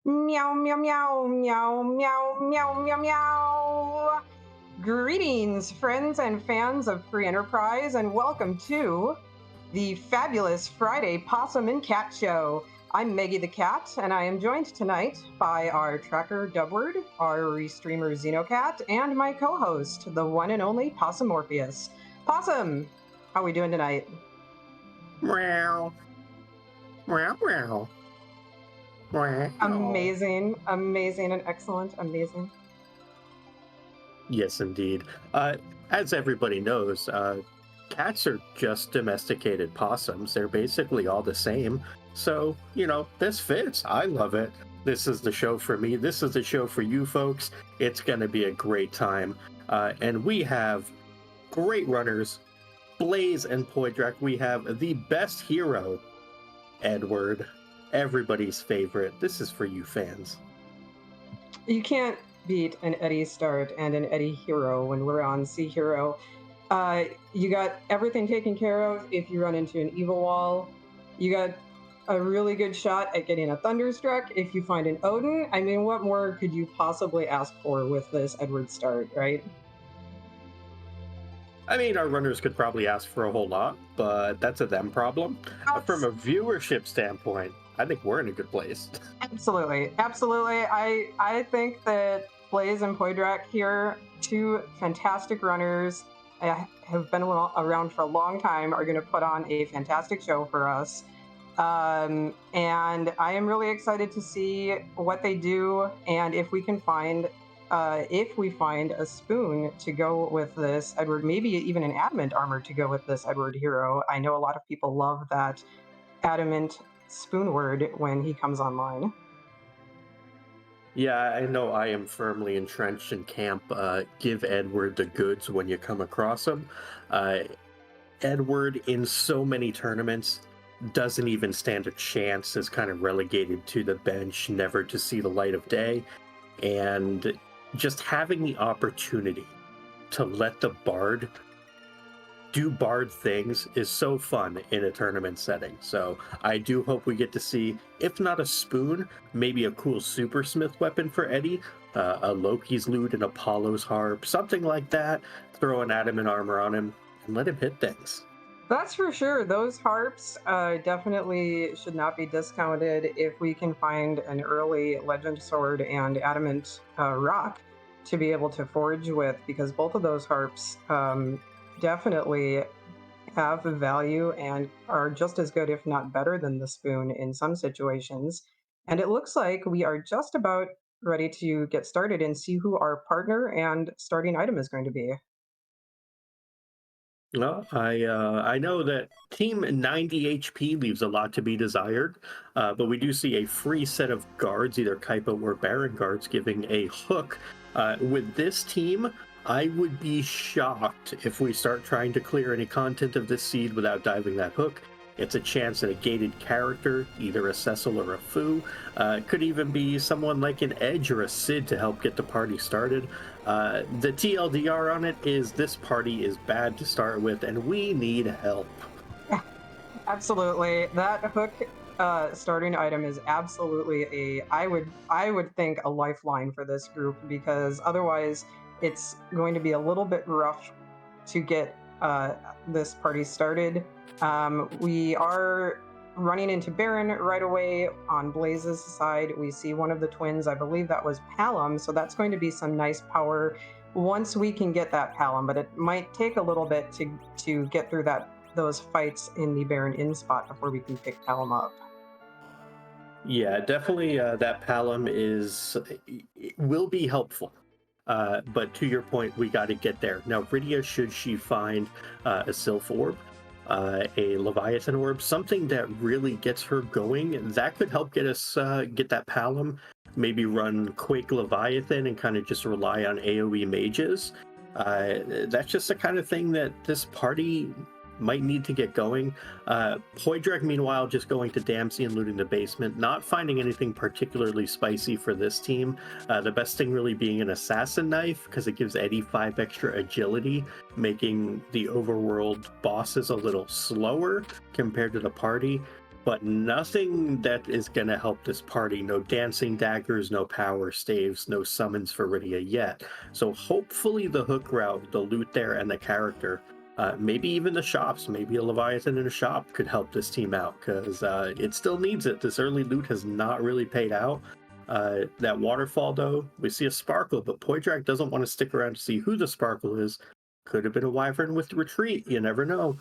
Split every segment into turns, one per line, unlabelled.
Meow, meow, meow, meow, meow, meow, meow, meow. Greetings, friends and fans of Free Enterprise, and welcome to the fabulous Friday Possum and Cat Show. I'm Meggie the Cat, and I am joined tonight by our tracker Dubward, our restreamer Xenocat, and my co-host, the one and only Possum Morpheus. Possum, how are we doing tonight?
Meow. Meow, meow. Meow.
Amazing, amazing, and excellent, amazing.
Yes, indeed. As everybody knows, cats are just domesticated possums. They're basically all the same. So, this fits. I love it. This is the show for me. This is the show for you folks. It's going to be a great time. And we have great runners, Blaze and Poidrac. We have the best hero, Edward, everybody's favorite. This is for you fans.
You can't beat an Eddie start and an Eddie hero when we're on Sea Hero. You got everything taken care of if you run into an evil wall. You got a really good shot at getting a Thunderstruck if you find an Odin. I mean, what more could you possibly ask for with this Edward start, right?
I mean, our runners could probably ask for a whole lot, but that's a them problem. From a viewership standpoint, I think we're in a good place.
Absolutely. I think that Blaze and Poidrac here, two fantastic runners, have been around for a long time, are going to put on a fantastic show for us. And I am really excited to see what they do, and if we find a spoon to go with this Edward, maybe even an adamant armor to go with this Edward hero. I know a lot of people love that adamant spoon word when he comes online.
Yeah, I know I am firmly entrenched in camp. Give Edward the goods when you come across him. Edward, in so many tournaments, doesn't even stand a chance, is kind of relegated to the bench, never to see the light of day. And just having the opportunity to let the Bard do Bard things is so fun in a tournament setting. So I do hope we get to see, if not a spoon, maybe a cool supersmith weapon for Eddie, a Loki's lute, an Apollo's harp, something like that. Throw an adamant armor on him and let him hit things.
That's for sure. Those harps definitely should not be discounted if we can find an early legend sword and adamant rock to be able to forge with, because both of those harps definitely have value and are just as good, if not better, than the spoon in some situations. And it looks like we are just about ready to get started and see who our partner and starting item is going to be.
Well, I know that Team 90 HP leaves a lot to be desired, but we do see a free set of guards, either Kaipo or Baron guards, giving a hook. With this team, I would be shocked if we start trying to clear any content of this seed without diving that hook. It's a chance at a gated character, either a Cecil or a Fu. Could even be someone like an Edge or a Sid to help get the party started. The TLDR on it is this party is bad to start with, and we need help.
Absolutely. That hook starting item is absolutely I would think a lifeline for this group, because otherwise it's going to be a little bit rough to get this party started. We are running into Baron right away. On Blaze's side, we see one of the twins. I believe that was Palom, so that's going to be some nice power once we can get that Palom, but it might take a little bit to get through those fights in the Baron Inn spot before we can pick Palom up.
Yeah, definitely that Palom will be helpful. But to your point, we got to get there. Now, Rydia, should she find a Sylph Orb, a Leviathan Orb, something that really gets her going, that could help get us get that Palom, maybe run Quake Leviathan and kind of just rely on AoE mages. That's just the kind of thing that this party might need to get going. Poidrac, meanwhile, just going to Dempsey and looting the basement, not finding anything particularly spicy for this team. The best thing really being an assassin knife, because it gives Eddie 5 extra agility, making the overworld bosses a little slower compared to the party. but nothing that is going to help this party. No dancing daggers, no power staves, no summons for Rydia yet. So hopefully the hook route, the loot there, and the character, maybe even the shops, maybe a Leviathan in a shop could help this team out, because it still needs it. This early loot has not really paid out. That waterfall, though, we see a sparkle, but Poidrac doesn't want to stick around to see who the sparkle is. Could have been a wyvern with retreat. You never know.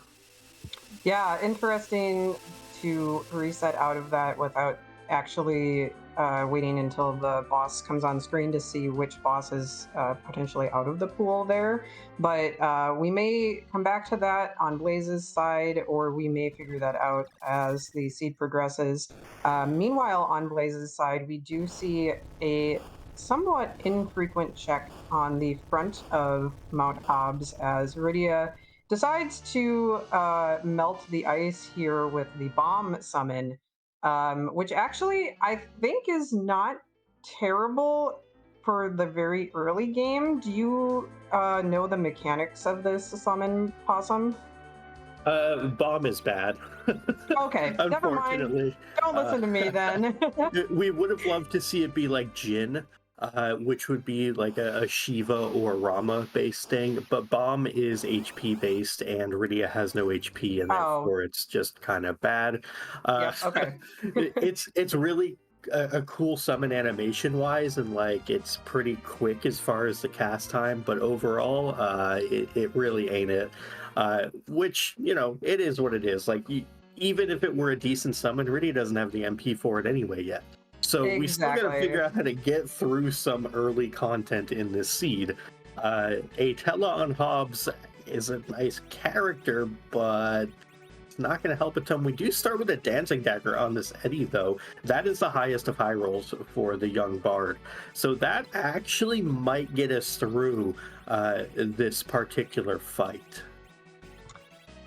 Yeah, interesting to reset out of that without actually waiting until the boss comes on screen to see which boss is potentially out of the pool there. But we may come back to that on Blaze's side, or we may figure that out as the seed progresses. Meanwhile, on Blaze's side, we do see a somewhat infrequent check on the front of Mount Hobbs as Rydia decides to melt the ice here with the bomb summon, which actually I think is not terrible for the very early game. Do you know the mechanics of this summon, Possum?
Bomb is bad.
Okay, never mind.
Unfortunately.
Don't listen to me then.
We would have loved to see it be like Jin, which would be like a Shiva or Rama based thing, but Bomb is HP based and Rydia has no HP, and
Oh,
therefore it's just kind of bad.
yep, okay.
It's really a cool summon animation wise, and like it's pretty quick as far as the cast time, but overall it really ain't it. Which, you know, it is what it is. Like, even if it were a decent summon, Rydia doesn't have the MP for it anyway yet. So we still got to
Exactly.
figure out how to get through some early content in this seed. A Tella on Hobbs is a nice character, but it's not going to help a ton. We do start with a Dancing Dagger on this Eddie, though. That is the highest of high rolls for the young bard. So that actually might get us through this particular fight.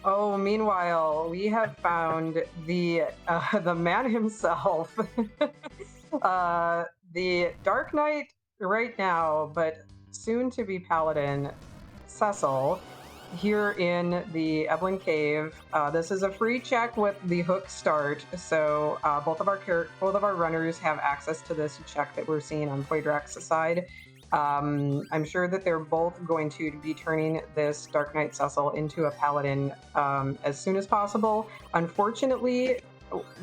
Oh, meanwhile, we have found the man himself, the Dark Knight right now, but soon to be Paladin, Cecil, here in the Eblan Cave. This is a free check with the hook start, so both of our runners have access to this check that we're seeing on Poidrac's side. I'm sure that they're both going to be turning this Dark Knight Cecil into a Paladin as soon as possible. Unfortunately,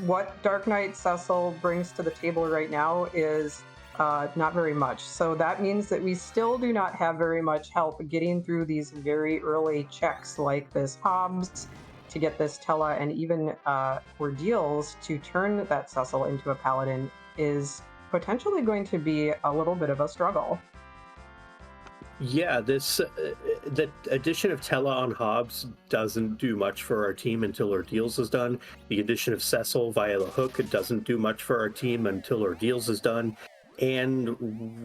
what Dark Knight Cecil brings to the table right now is not very much. So that means that we still do not have very much help getting through these very early checks like this Hobbs to get this Tella, and even ordeals to turn that Cecil into a Paladin is potentially going to be a little bit of a struggle.
Yeah, the addition of Tella on Hobbs doesn't do much for our team until Ordeals is done. The addition of Cecil via the hook doesn't do much for our team until Ordeals is done. And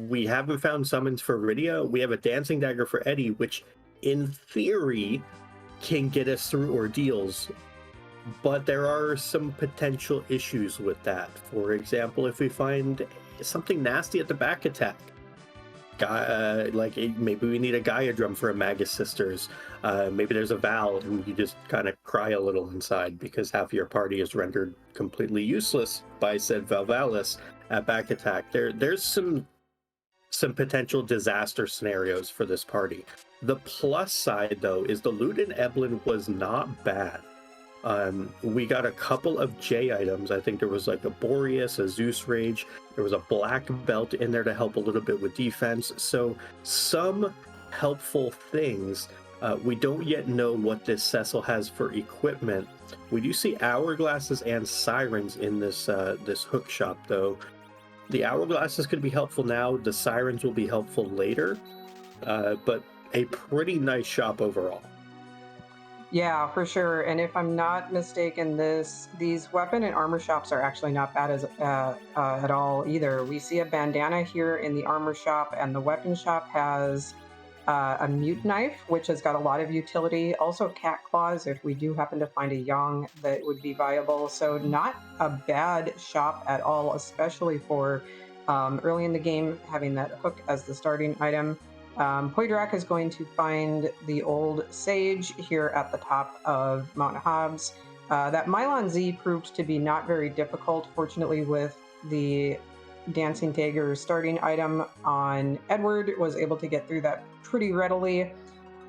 we haven't found summons for Rydia. We have a Dancing Dagger for Eddie, which in theory can get us through Ordeals. But there are some potential issues with that. For example, if we find something nasty at the back attack, maybe we need a Gaia drum for a Magus Sisters. Maybe there's a Val and you just kind of cry a little inside because half of your party is rendered completely useless by said Valvalis at back attack. There's some potential disaster scenarios for this party. The plus side, though, is the loot in Eblan was not bad. We got a couple of J items. I think there was like a Boreas, a Zeus Rage. There was a black belt in there to help a little bit with defense. So some helpful things. We don't yet know what this Cecil has for equipment. We do see hourglasses and sirens in this hook shop, though. The hourglasses could be helpful now. The sirens will be helpful later. But a pretty nice shop overall.
Yeah, for sure. And if I'm not mistaken, these weapon and armor shops are actually not bad at all either. We see a bandana here in the armor shop, and the weapon shop has a mute knife, which has got a lot of utility. Also, cat claws, if we do happen to find a young that would be viable. So not a bad shop at all, especially for early in the game, having that hook as the starting item. Poidrac is going to find the old sage here at the top of Mount Hobbs. That Mylon Z proved to be not very difficult. Fortunately, with the Dancing Dagger starting item on Edward, was able to get through that pretty readily.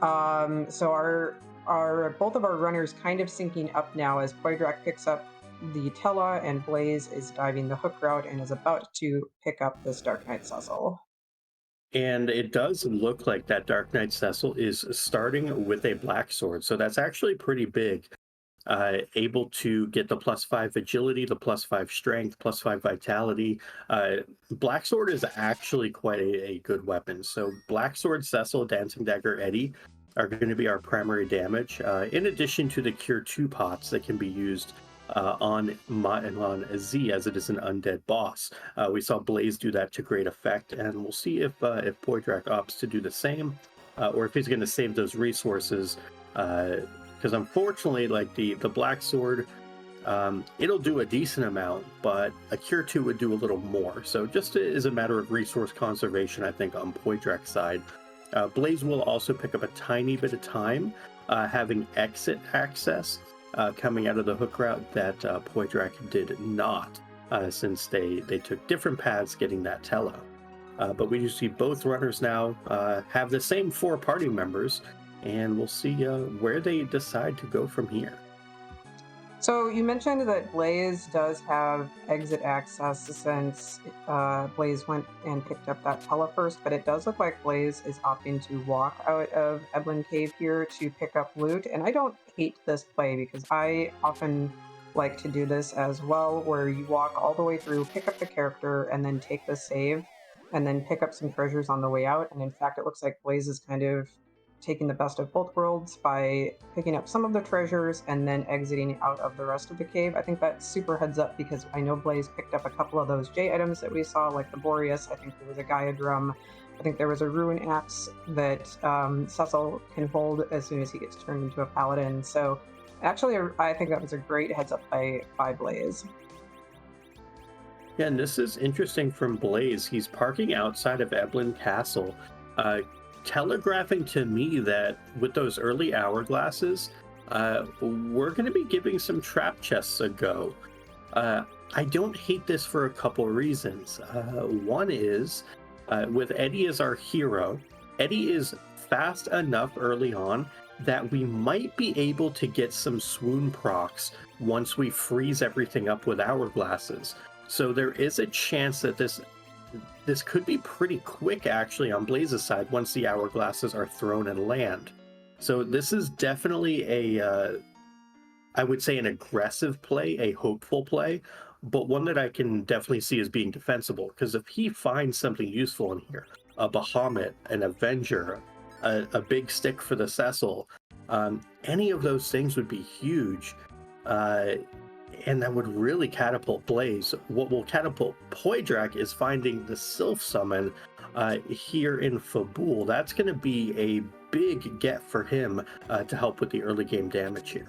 So our both of our runners kind of syncing up now as Poidrac picks up the Tella and Blaze is diving the hook route and is about to pick up this Dark Knight Cecil.
And it does look like that Dark Knight Cecil is starting with a black sword. So that's actually pretty big. Able to get the +5 agility, the +5 strength, +5 vitality. Black sword is actually quite a good weapon. So black sword, Cecil, Dancing Dagger, Eddie are going to be our primary damage. In addition to the Cure 2 pots that can be used on Z, as it is an undead boss. We saw Blaze do that to great effect, and we'll see if Poidrac opts to do the same, or if he's going to save those resources. Because unfortunately, like the black sword, it'll do a decent amount, but a Cure 2 would do a little more. So just is a matter of resource conservation, I think, on Poidrac's side. Blaze will also pick up a tiny bit of time, having exit access. Coming out of the hook route that Poidrac did not, since they took different paths getting that Tella. But we do see both runners now have the same 4 party members, and we'll see where they decide to go from here.
So you mentioned that Blaze does have exit access since Blaze went and picked up that Tella first, but it does look like Blaze is opting to walk out of Eblan Cave here to pick up loot. And I don't hate this play because I often like to do this as well, where you walk all the way through, pick up the character, and then take the save, and then pick up some treasures on the way out. And in fact, it looks like Blaze is kind of taking the best of both worlds by picking up some of the treasures and then exiting out of the rest of the cave. I think that's super heads up because I know Blaze picked up a couple of those J items that we saw, like the Boreas. I think there was a Gaia drum. I think there was a Ruin Axe that Cecil can hold as soon as he gets turned into a paladin. So actually, I think that was a great heads up by Blaze.
Yeah, and this is interesting from Blaze. He's parking outside of Eblan Castle, telegraphing to me that with those early hourglasses, we're going to be giving some trap chests a go. I don't hate this for a couple reasons. One is, with Eddie as our hero, Eddie is fast enough early on that we might be able to get some swoon procs once we freeze everything up with hourglasses. So there is a chance that this could be pretty quick, actually, on Blaze's side once the hourglasses are thrown and land. So this is definitely I would say an aggressive play, a hopeful play, but one that I can definitely see as being defensible, because if he finds something useful in here, a Bahamut, an Avenger, a big stick for the Cecil, any of those things would be huge. And that would really catapult Blaze. What will catapult Poidrac is finding the Sylph summon here in Fabul. That's going to be a big get for him to help with the early game damage here.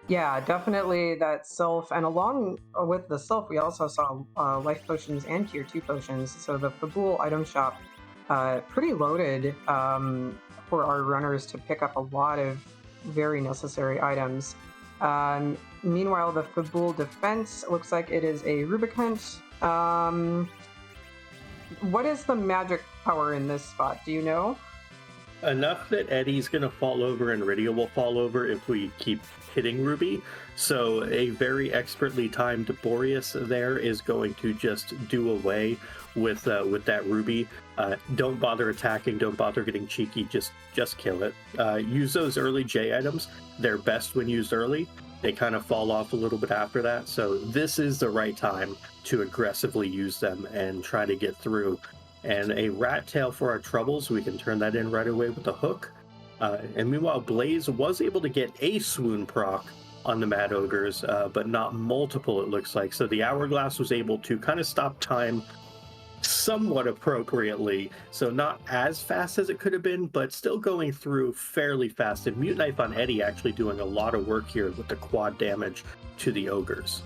Yeah, definitely that Sylph. And along with the Sylph, we also saw life potions and tier 2 potions. So the Fabul item shop, pretty loaded for our runners to pick up a lot of very necessary items. Meanwhile, the Fabul defense looks like it is a Rubicant. What is the magic power in this spot? Do you know?
Enough that Eddie's going to fall over and Rydia will fall over if we keep hitting Ruby. So a very expertly timed Boreas there is going to just do away with that Ruby. Don't bother attacking. Don't bother getting cheeky. Just kill it. Use those early J items. They're best when used early. They kind of fall off a little bit after that. So this is the right time to aggressively use them and try to get through. And a rat tail for our troubles, we can turn that in right away with the hook. And meanwhile, Blaze was able to get a swoon proc on the Mad Ogres, but not multiple, it looks like. So the Hourglass was able to kind of stop time somewhat appropriately. So not as fast as it could have been, but still going through fairly fast. And Mute Knife on Eddie actually doing a lot of work here with the quad damage to the Ogres.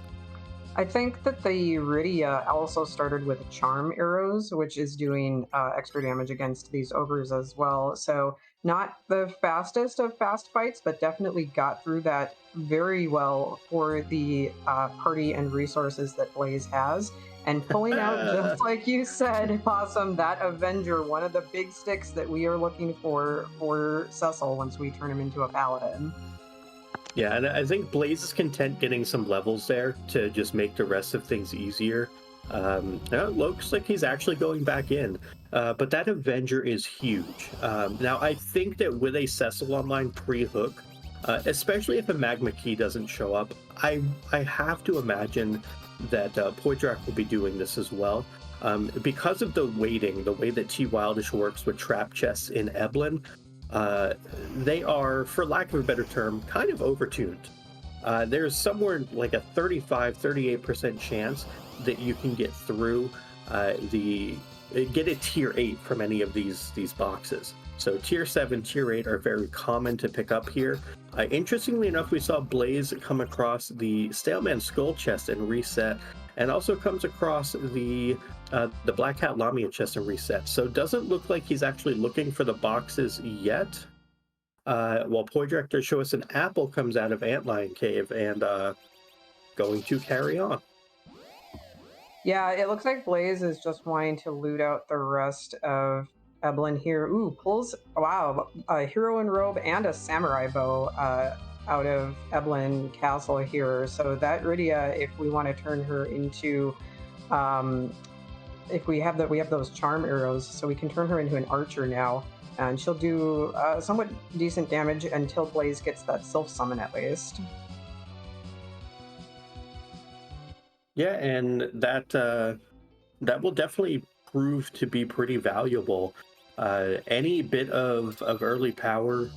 I think that the Rydia also started with charm arrows, which is doing extra damage against these ogres as well. So Not the fastest of fast fights, but definitely got through that very well for the party and resources that Blaze has. And pulling out, just like you said, Possum, that Avenger, one of the big sticks that we are looking for Cecil once we turn him into a paladin.
Yeah, and I think Blaze is content getting some levels there to just make the rest of things easier. It looks like he's actually going back in, but that Avenger is huge. Now, I think that with a Cecil online pre-hook, especially if a Magma Key doesn't show up, I have to imagine that Poidrac will be doing this as well. Because of the waiting, the way that T Wildish works with trap chests in Eblan, they are, for lack of a better term, kind of overtuned. There's somewhere like a 35-38% chance that you can get through get a tier 8 from any of these boxes. So tier 7, tier 8 are very common to pick up here. Interestingly enough, we saw Blaze come across the Staleman Skull chest and reset, and also comes across the Black Hat Lamia chest and reset. So it doesn't look like he's actually looking for the boxes yet. While Poidrac does show us an apple comes out of Antlion Cave and going to carry on.
Yeah, it looks like Blaze is just wanting to loot out the rest of Eblan here. Ooh, pulls, wow, a hero in robe and a samurai bow out of Eblan Castle here. So that Rydia, if we want to turn her into, if we have those charm arrows, so we can turn her into an archer now, and she'll do somewhat decent damage until Blaze gets that Sylph summon at least.
Yeah, and that will definitely prove to be pretty valuable. Any bit of early power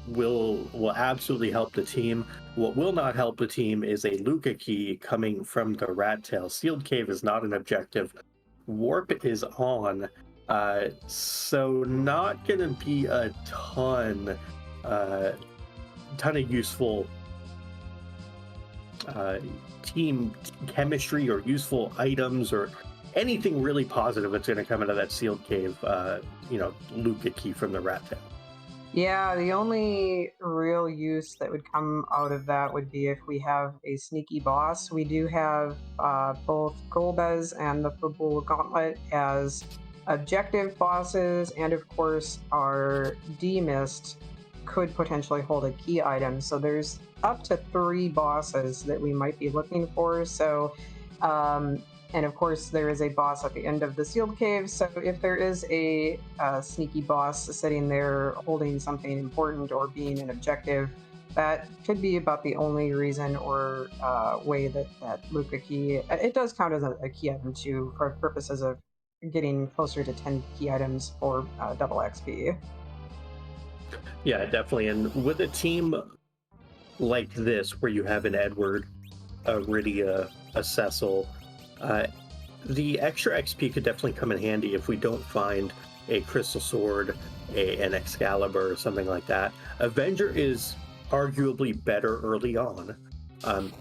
will absolutely help the team. What will not help the team is a Luca key coming from the Rat Tail. Sealed Cave is not an objective. Warp is on, so not gonna be a ton of useful team chemistry or useful items or anything really positive that's going to come out of that Sealed Cave, Luca key from the Rat Tail.
Yeah, the only real use that would come out of that would be if we have a sneaky boss. We do have both Golbez and the Fabul Gauntlet as objective bosses, and of course our D-Mist could potentially hold a key item. So there's up to 3 bosses that we might be looking for. So, and of course there is a boss at the end of the Sealed Cave. So if there is a sneaky boss sitting there holding something important or being an objective, that could be about the only reason or way that Luca key, it does count as a key item too, for purposes of getting closer to 10 key items for double XP.
Yeah, definitely. And with a team like this, where you have an Edward, a Rydia, a Cecil, the extra XP could definitely come in handy if we don't find a Crystal Sword, an Excalibur, or something like that. Avenger is arguably better early on.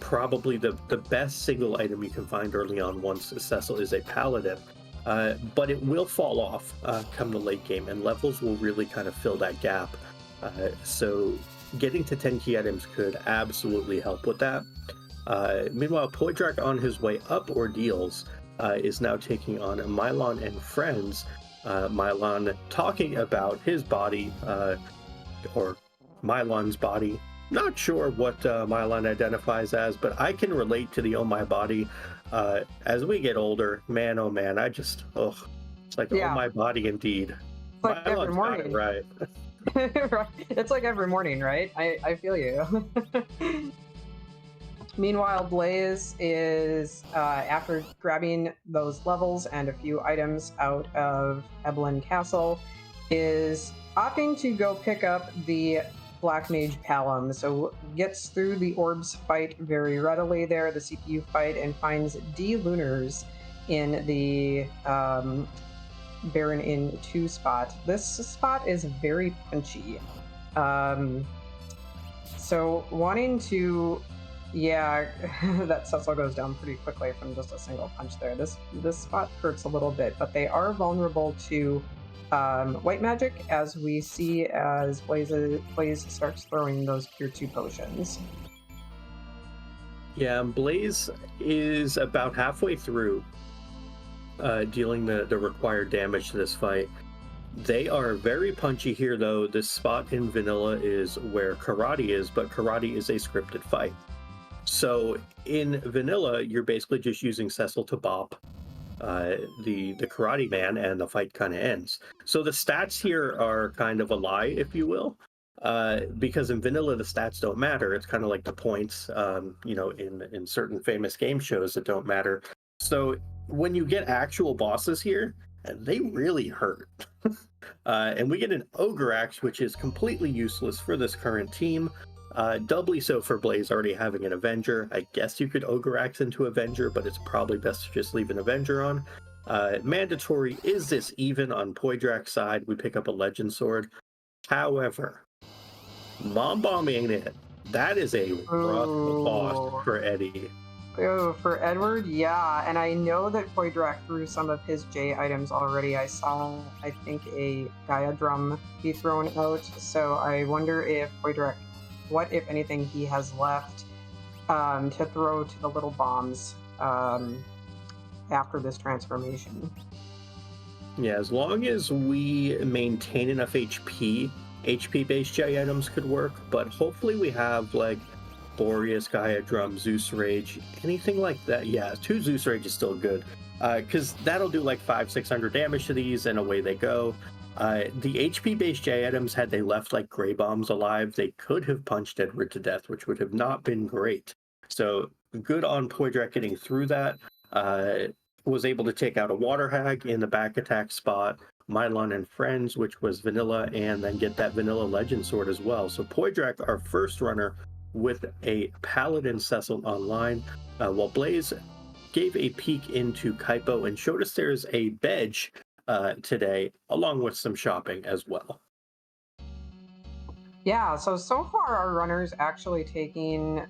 Probably the best single item you can find early on once Cecil is a Paladin. But it will fall off come the late game, and levels will really kind of fill that gap. So getting to 10 key items could absolutely help with that. Meanwhile, Poidrac on his way up ordeals is now taking on Mylon and friends. Mylon talking about his body, or Mylon's body. Not sure what Mylon identifies as, but I can relate to the oh my body. As we get older, man, oh man, it's like, yeah. Oh my body indeed.
It's like every morning.
Right.
Right. It's like every morning, right? I feel you. Meanwhile, Blaze is, after grabbing those levels and a few items out of Eblan Castle, is opting to go pick up the Black Mage Palom. So gets through the Orbs fight very readily there, the CPU fight, and finds D Lunars in the Baron in 2 spot. This spot is very punchy. So wanting to, yeah, that Cecil goes down pretty quickly from just a single punch there. This spot hurts a little bit, but they are vulnerable to white magic as we see as Blaze starts throwing those Cure 2 potions.
Yeah, Blaze is about halfway through dealing the required damage to this fight. They are very punchy here, though. This spot in vanilla is where karate is, but karate is a scripted fight. So in vanilla, you're basically just using Cecil to bop the karate man, and the fight kind of ends. So the stats here are kind of a lie, if you will, because in vanilla the stats don't matter. It's kind of like the points, in certain famous game shows that don't matter. So when you get actual bosses here, they really hurt. And we get an Ogre Axe, which is completely useless for this current team. Doubly so for Blaze already having an Avenger. I guess you could Ogre Axe into Avenger, but it's probably best to just leave an Avenger on. Mandatory, is this even on Poidrac's side? We pick up a Legend Sword. However, Mom Bombing it. That is a rough boss for Eddie.
Oh, for Edward, yeah. And I know that Poidrac threw some of his J items already. I saw, I think, a Gaia drum be thrown out. So I wonder if Poidrac, what, if anything, he has left to throw to the little bombs after this transformation.
Yeah, as long as we maintain enough HP-based J items could work. But hopefully we have, like, Boreas, Gaia Drum, Zeus Rage, anything like that. Yeah, 2 Zeus Rage is still good, because that'll do like 500-600 damage to these, and away they go. The HP-based J items, had they left like Grey Bombs alive, they could have punched Edward to death, which would have not been great. So good on Poidrac getting through that. Was able to take out a Water Hag in the back attack spot, Mylon and Friends, which was vanilla, and then get that vanilla Legend Sword as well. So Poidrac, our first runner, with a Paladin Cecil online, while Blaze gave a peek into Kaipo and showed us there's a Bedge today, along with some shopping as well.
Yeah, so far our runners actually taking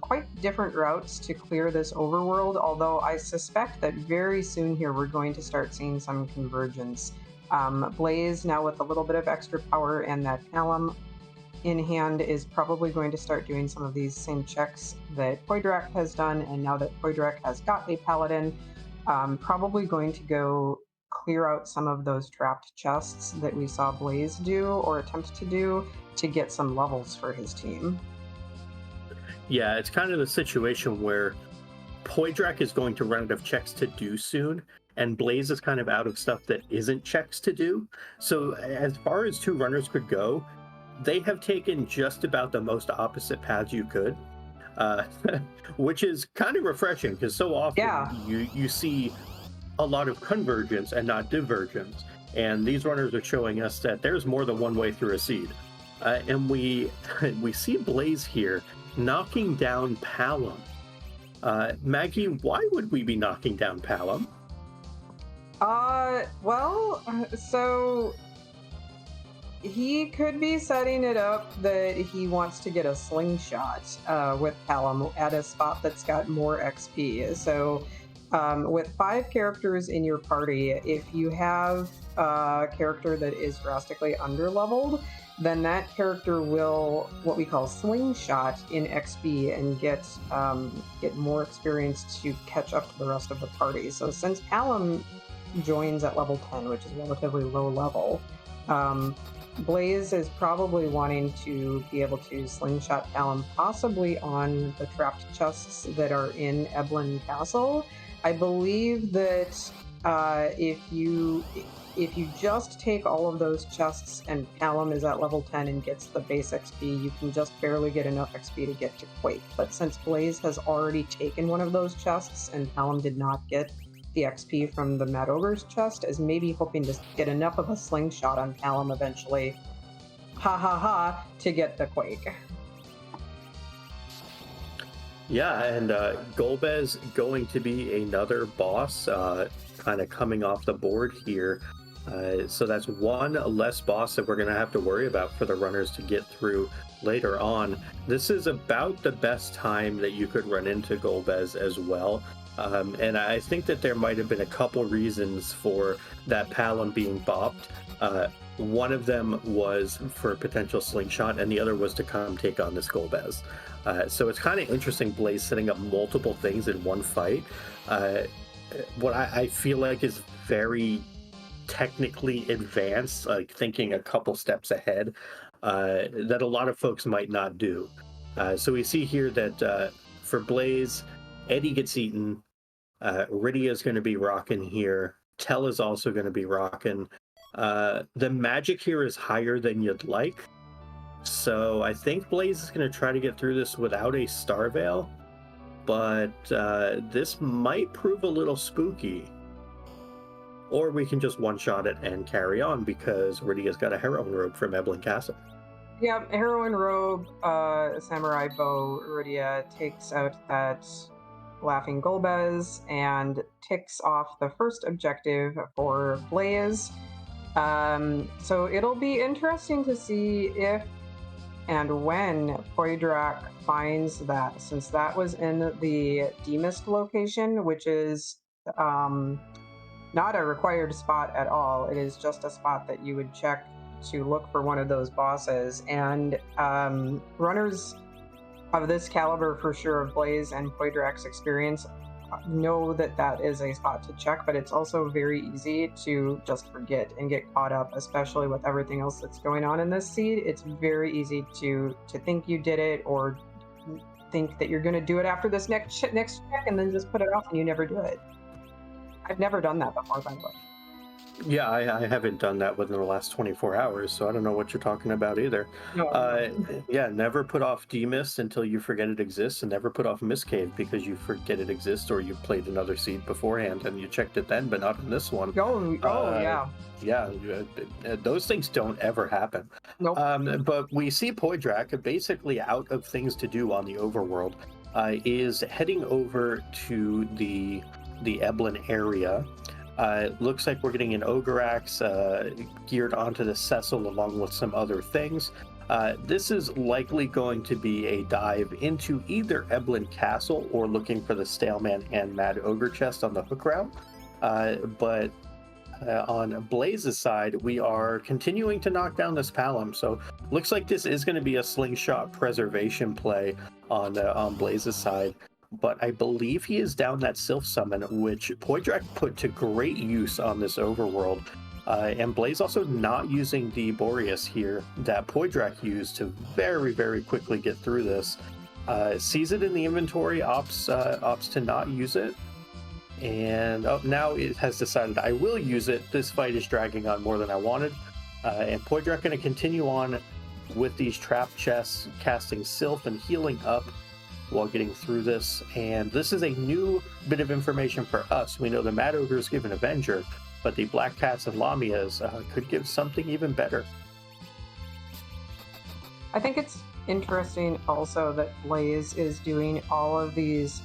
quite different routes to clear this overworld, although I suspect that very soon here we're going to start seeing some convergence. Blaze, now with a little bit of extra power and that alum in hand, is probably going to start doing some of these same checks that Poidrac has done, and now that Poidrac has got a Paladin, probably going to go clear out some of those trapped chests that we saw Blaze do, or attempt to do, to get some levels for his team.
Yeah, it's kind of the situation where Poidrac is going to run out of checks to do soon, and Blaze is kind of out of stuff that isn't checks to do. So as far as 2 runners could go, they have taken just about the most opposite paths you could, which is kind of refreshing, because so often you see a lot of convergence and not divergence. And these runners are showing us that there's more than one way through a seed. And we see Blaze here knocking down Palom. Maggie, why would we be knocking down Palom?
So he could be setting it up that he wants to get a slingshot with Palom at a spot that's got more XP. So with 5 characters in your party, if you have a character that is drastically underleveled, then that character will, what we call, slingshot in XP and get more experience to catch up to the rest of the party. So since Palom joins at level 10, which is relatively low level, Blaze is probably wanting to be able to slingshot Palom possibly on the trapped chests that are in Eblan Castle. I believe that if you just take all of those chests and Palom is at level 10 and gets the base XP, you can just barely get enough XP to get to Quake. But since Blaze has already taken one of those chests and Palom did not get the XP from the Mad Ogre's chest, is maybe hoping to get enough of a slingshot on Palom eventually, to get the Quake.
Yeah, and Golbez going to be another boss kind of coming off the board here. So that's one less boss that we're going to have to worry about for the runners to get through later on. This is about the best time that you could run into Golbez as well. And I think that there might have been a couple reasons for that Palom being bopped. One of them was for a potential slingshot, and the other was to come take on this Golbez. So it's kind of interesting, Blaze setting up multiple things in one fight. What I feel like is very technically advanced, like thinking a couple steps ahead, that a lot of folks might not do. So we see here that for Blaze, Eddie gets eaten. Rydia is going to be rocking here. Tell is also going to be rocking. The magic here is higher than you'd like. So I think Blaze is going to try to get through this without a Star Veil. But this might prove a little spooky. Or we can just one-shot it and carry on because Rydia's got a heroine robe from Eblan Castle.
Yeah, heroine robe, samurai bow. Rydia takes out that laughing Golbez and ticks off the first objective for Blaze. So it'll be interesting to see if and when Poidrac finds that, since that was in the demist location, which is not a required spot at all. It is just a spot that you would check to look for one of those bosses. And runners of this caliber, for sure, of Blaze and Poidrac's experience, know that that is a spot to check, but it's also very easy to just forget and get caught up, especially with everything else that's going on in this seed. It's very easy to think you did it, or think that you're going to do it after this next check, and then just put it off and you never do it. I've never done that before, by the way.
Yeah, I haven't done that within the last 24 hours, so I don't know what you're talking about either.
No.
Yeah, never put off Demist until you forget it exists, and never put off Mistcave because you forget it exists, or you played another seed beforehand and you checked it then, but not in this one.
Yeah.
Yeah, those things don't ever happen.
Nope.
But we see Poidrac basically out of things to do on the overworld, is heading over to the Eblan area. Looks like we're getting an Ogreax geared onto the Cecil along with some other things. This is likely going to be a dive into either Eblan Castle or looking for the Staleman and Mad Ogre chest on the hook route. But on Blaze's side, we are continuing to knock down this Palom. So looks like this is going to be a slingshot preservation play on Blaze's side. But I believe he is down that Sylph Summon, which Poidrac put to great use on this overworld. And Blaze also not using the Boreas here that Poidrac used to very, very quickly get through this. Sees it in the inventory, opts to not use it. And now it has decided I will use it. This fight is dragging on more than I wanted. And Poidrac going to continue on with these trap chests, casting Sylph and healing up while getting through this. And this is a new bit of information for us. We know the Mad Ogres give an Avenger, but the Black Cats and Lamias could give something even better.
I think it's interesting also that Blaze is doing all of these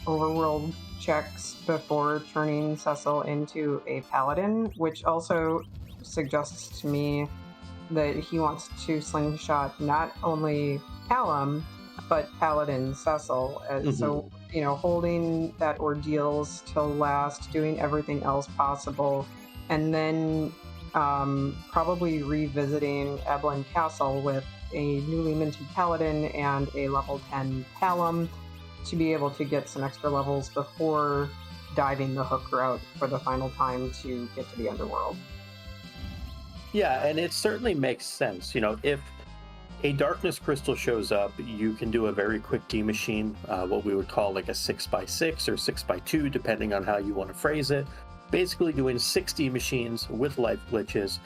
overworld checks before turning Cecil into a paladin, which also suggests to me that he wants to slingshot not only Palom, but Paladin Cecil. So, holding that ordeals till last, doing everything else possible, and then probably revisiting Eblan Castle with a newly minted Paladin and a level 10 Palom to be able to get some extra levels before diving the hook route for the final time to get to the underworld.
Yeah, and it certainly makes sense. If a darkness crystal shows up, you can do a very quick D machine, what we would call like a 6x6 or 6x2, depending on how you want to phrase it. Basically doing 60 machines with life glitches.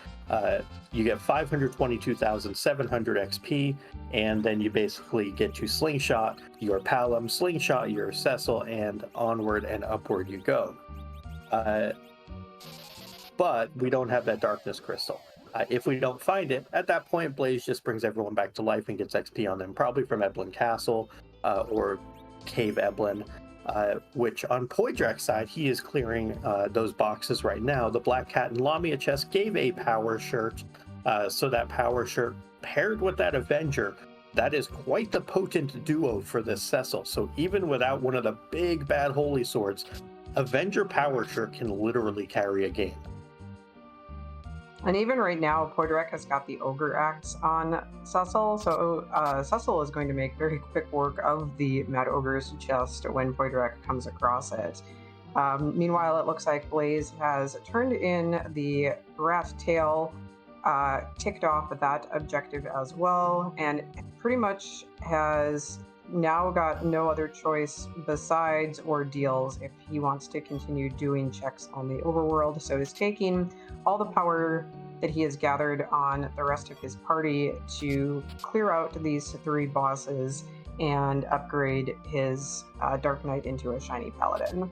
You get 522,700 XP, and then you basically get to slingshot your Palom, slingshot your Cecil, and onward and upward you go. But we don't have that darkness crystal. If we don't find it, at that point, Blaze just brings everyone back to life and gets XP on them, probably from Eblan Castle or Cave Eblan, which on Poidrac's side, he is clearing those boxes right now. The Black Cat and Lamia chest gave a power shirt, so that power shirt paired with that Avenger, that is quite the potent duo for this Cecil. So even without one of the big bad holy swords, Avenger power shirt can literally carry a game.
And even right now, Poidrac has got the Ogre Axe on Cecil, so Cecil is going to make very quick work of the Mad Ogre's chest when Poidrac comes across it. Meanwhile, it looks like Blaze has turned in the rat tail, ticked off that objective as well, and pretty much has now got no other choice besides ordeals if he wants to continue doing checks on the overworld. So he's taking all the power that he has gathered on the rest of his party to clear out these 3 bosses and upgrade his Dark Knight into a shiny paladin.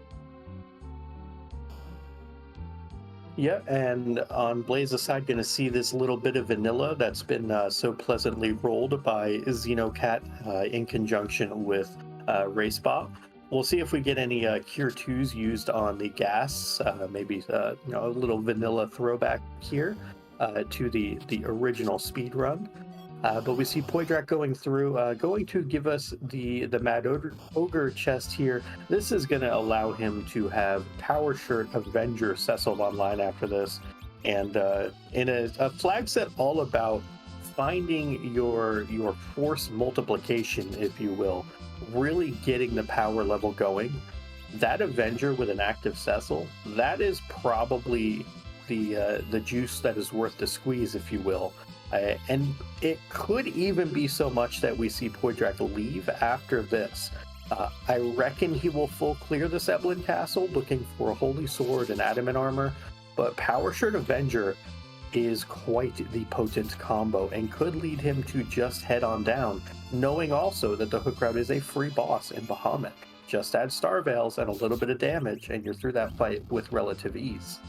Yeah, and on Blaze's side, going to see this little bit of vanilla that's been so pleasantly rolled by Xenocat in conjunction with Racebot. We'll see if we get any Cure 2s used on the gas, maybe a little vanilla throwback here to the original speed run. But we see Poidrac going through, going to give us the Mad Ogre chest here. This is going to allow him to have Power Shirt Avenger Cecil online after this. And in a flag set all about finding your force multiplication, if you will, really getting the power level going. That Avenger with an active Cecil, that is probably the juice that is worth the squeeze, if you will. And it could even be so much that we see Poidrac leave after this. I reckon he will full clear this Eblan Castle looking for a Holy Sword and Adamant Armor, but Power Shirt Avenger is quite the potent combo and could lead him to just head on down, knowing also that the Hook Route is a free boss in Bahamut. Just add Star Veils and a little bit of damage, and you're through that fight with relative ease.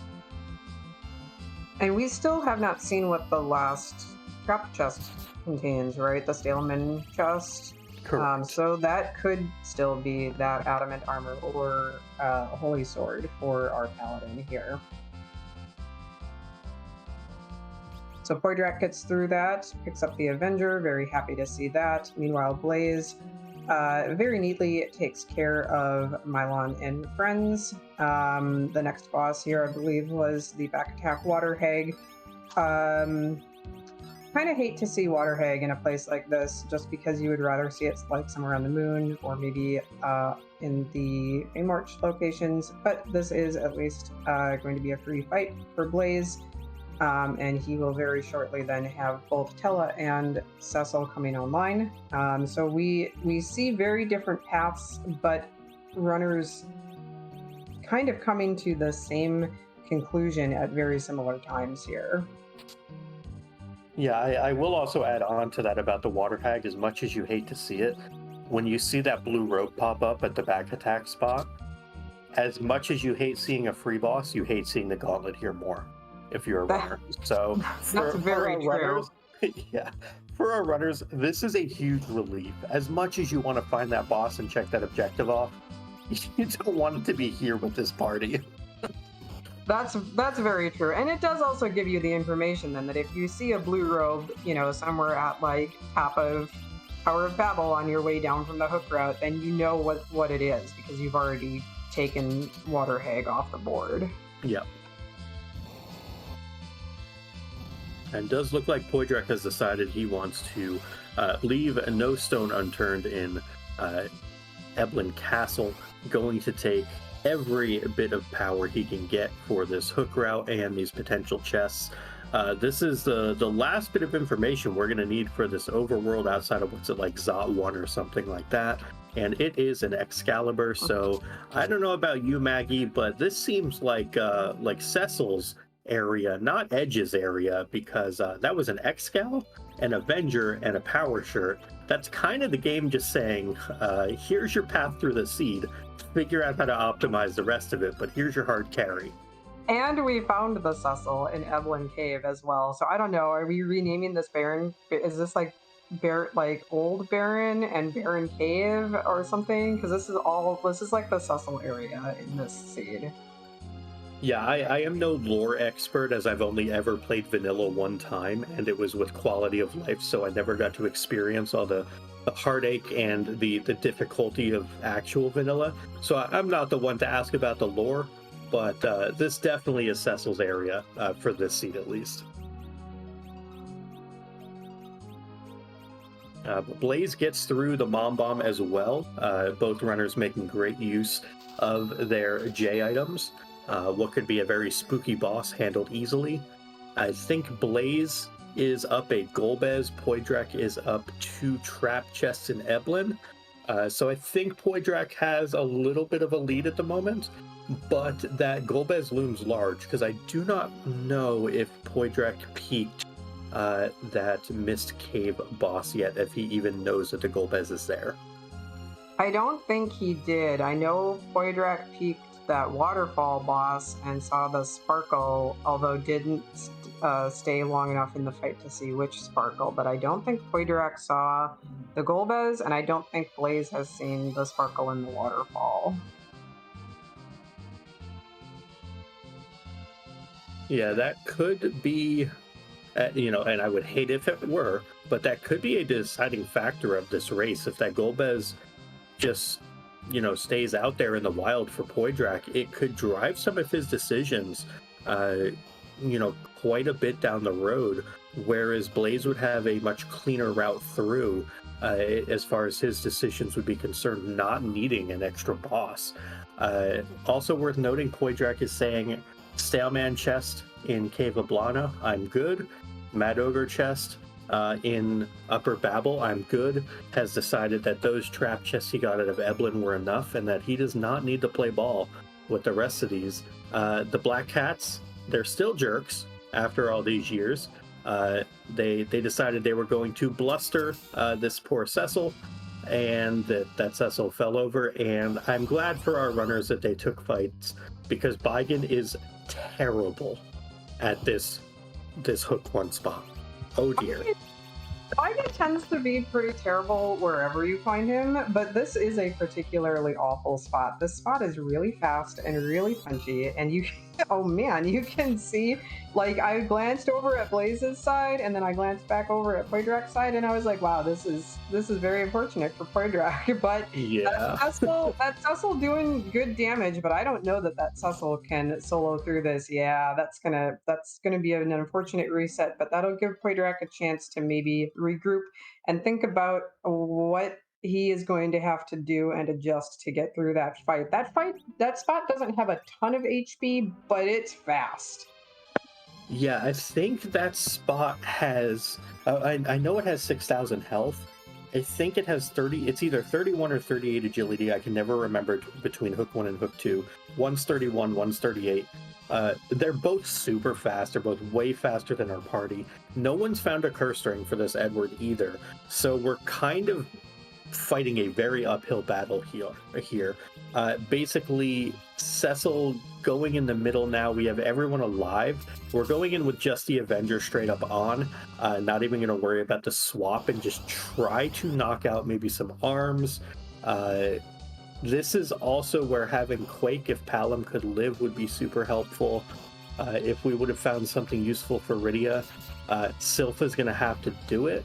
And we still have not seen what the last trap chest contains, right? The Staleman chest.
Correct.
So that could still be that Adamant Armor or Holy Sword for our Paladin here. So Poidrac gets through that, picks up the Avenger, very happy to see that. Meanwhile, Blaze very neatly takes care of Mylon and friends. The next boss here, I believe, was the back attack Water Hag. Kind of hate to see Water Hag in a place like this, just because you would rather see it like somewhere on the moon or maybe in the March locations. But this is at least going to be a free fight for Blaze. And he will very shortly then have both Tella and Cecil coming online. So we see very different paths, but runners kind of coming to the same conclusion at very similar times here.
Yeah, I will also add on to that about the Water Hag, as much as you hate to see it. When you see that blue rope pop up at the back attack spot, as much as you hate seeing a free boss, you hate seeing the gauntlet here more. If you're a runner. So
that's very true.
Runners, yeah, for our runners, this is a huge relief. As much as you want to find that boss and check that objective off, you don't want it to be here with this party.
That's very true. And it does also give you the information then that if you see a blue robe, somewhere at like top of Tower of Babel on your way down from the Hook Route, then you know what it is because you've already taken Water Hag off the board.
Yeah. And does look like Poidrac has decided he wants to leave no stone unturned in Eblan Castle, going to take every bit of power he can get for this Hook Route and these potential chests. This is the last bit of information we're going to need for this overworld outside of what's it like Zot 1 or something like that. And it is an Excalibur, so I don't know about you, Maggie, but this seems like Cecil's area, not Edge's area, because that was an Excal, an Avenger, and a Power Shirt. That's kind of the game just saying, here's your path through the seed, figure out how to optimize the rest of it, but here's your hard carry.
And we found the Cecil in Eblan Cave as well, so I don't know, are we renaming this Baron? Is this like Old Baron and Baron Cave or something? Because this is like the Cecil area in this seed.
Yeah, I am no lore expert, as I've only ever played vanilla one time, and it was with quality of life, so I never got to experience all the heartache and the difficulty of actual vanilla. So I'm not the one to ask about the lore, but this definitely is Cecil's area for this seed at least. But Blaze gets through the Mom Bomb as well. Both runners making great use of their J items. What could be a very spooky boss handled easily. I think Blaze is up a Golbez, Poidrac is up 2 Trap Chests in Eblan. So I think Poidrac has a little bit of a lead at the moment, but that Golbez looms large because I do not know if Poidrac peaked that Mist Cave boss yet, if he even knows that the Golbez is there.
I don't think he did. I know Poidrac peaked that waterfall boss and saw the sparkle, although didn't stay long enough in the fight to see which sparkle. But I don't think Poidrac saw the Golbez, and I don't think Blaze has seen the sparkle in the waterfall.
Yeah, that could be, and I would hate if it were, but that could be a deciding factor of this race. If that Golbez just, stays out there in the wild for Poidrac, it could drive some of his decisions, quite a bit down the road, whereas Blaze would have a much cleaner route through as far as his decisions would be concerned, not needing an extra boss. Also worth noting, Poidrac is saying, Staleman chest in Cave Eblana, I'm good. Mad Ogre chest in Upper Babel, I'm good. Has decided that those trap chests he got out of Eblan were enough and that he does not need to play ball with the rest of these. The Black Cats, they're still jerks after all these years. They decided they were going to bluster this poor Cecil, and that Cecil fell over. And I'm glad for our runners that they took fights, because Baigan is terrible at this hook one spot. Oh dear.
Baigan tends to be pretty terrible wherever you find him, but this is a particularly awful spot. This spot is really fast and really punchy, and you can see, like, I glanced over at Blaze's side, and then I glanced back over at Poidrac's side, and I was like, wow, this is very unfortunate for Poidrac. But
Yeah.
that's Cecil doing good damage, but I don't know that Cecil can solo through this. Yeah, that's gonna be an unfortunate reset, but that'll give Poidrac a chance to maybe regroup and think about what he is going to have to do and adjust to get through that fight. That spot doesn't have a ton of HP, but it's fast.
Yeah, I think that spot has, I know it has 6,000 health. I think it has 30, it's either 31 or 38 agility. I can never remember between hook 1 and hook 2. One's 31, one's 38. They're both super fast. They're both way faster than our party. No one's found a curse ring for this Edward either. So we're kind of fighting a very uphill battle here. Basically, Cecil going in the middle now. We have everyone alive. We're going in with just the Avenger straight up on. Not even going to worry about the swap and just try to knock out maybe some arms. This is also where having Quake, if Palom could live, would be super helpful. If we would have found something useful for Rydia, Sylpha's going to have to do it.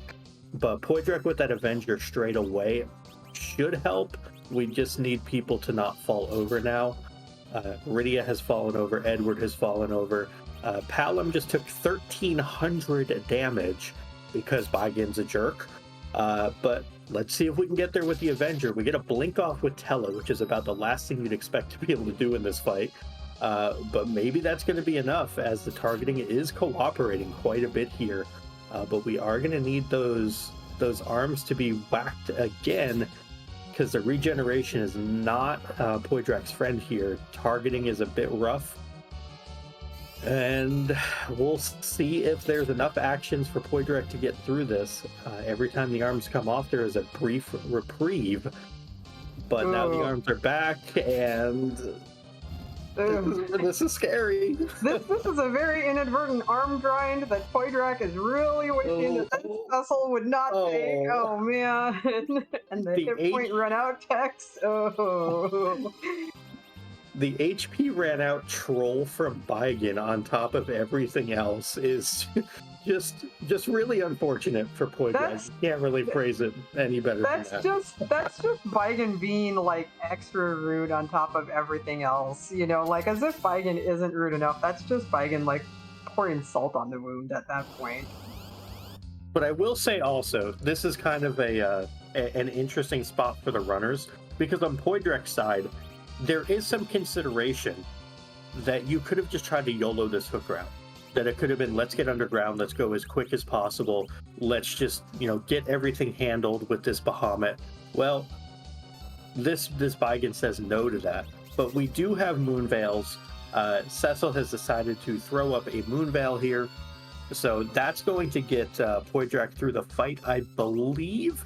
But Poidrac with that Avenger straight away should help. We just need people to not fall over now. Rydia has fallen over. Edward has fallen over. Palom just took 1,300 damage because Baigan's a jerk. But let's see if we can get there with the Avenger. We get a blink off with Tella, which is about the last thing you'd expect to be able to do in this fight. But maybe that's going to be enough, as the targeting is cooperating quite a bit here. But we are going to need those arms to be whacked again, because the regeneration is not Poidrac's friend here. Targeting is a bit rough. And we'll see if there's enough actions for Poidrac to get through this. Every time the arms come off, there is a brief reprieve. But now the arms are back, and this is scary.
This is a very inadvertent arm grind that Poidrac is really wishing that Cecil would not take. Oh man. And the hit point run out text. Oh.
The HP ran out troll from Baigan on top of everything else is just really unfortunate for Poidrac. You can't really phrase it any better than that.
That's just Baigan being like extra rude on top of everything else, like as if Baigan isn't rude enough. That's just Baigan like pouring salt on the wound at that point.
But I will say also, this is kind of an interesting spot for the runners, because on Poidrac's side, there is some consideration that you could have just tried to YOLO this hook route. That it could have been, let's get underground, let's go as quick as possible, let's just, get everything handled with this Bahamut. Well, this Baigen says no to that. But we do have Moonveils. Cecil has decided to throw up a Moonveil here. So that's going to get Poidrac through the fight, I believe.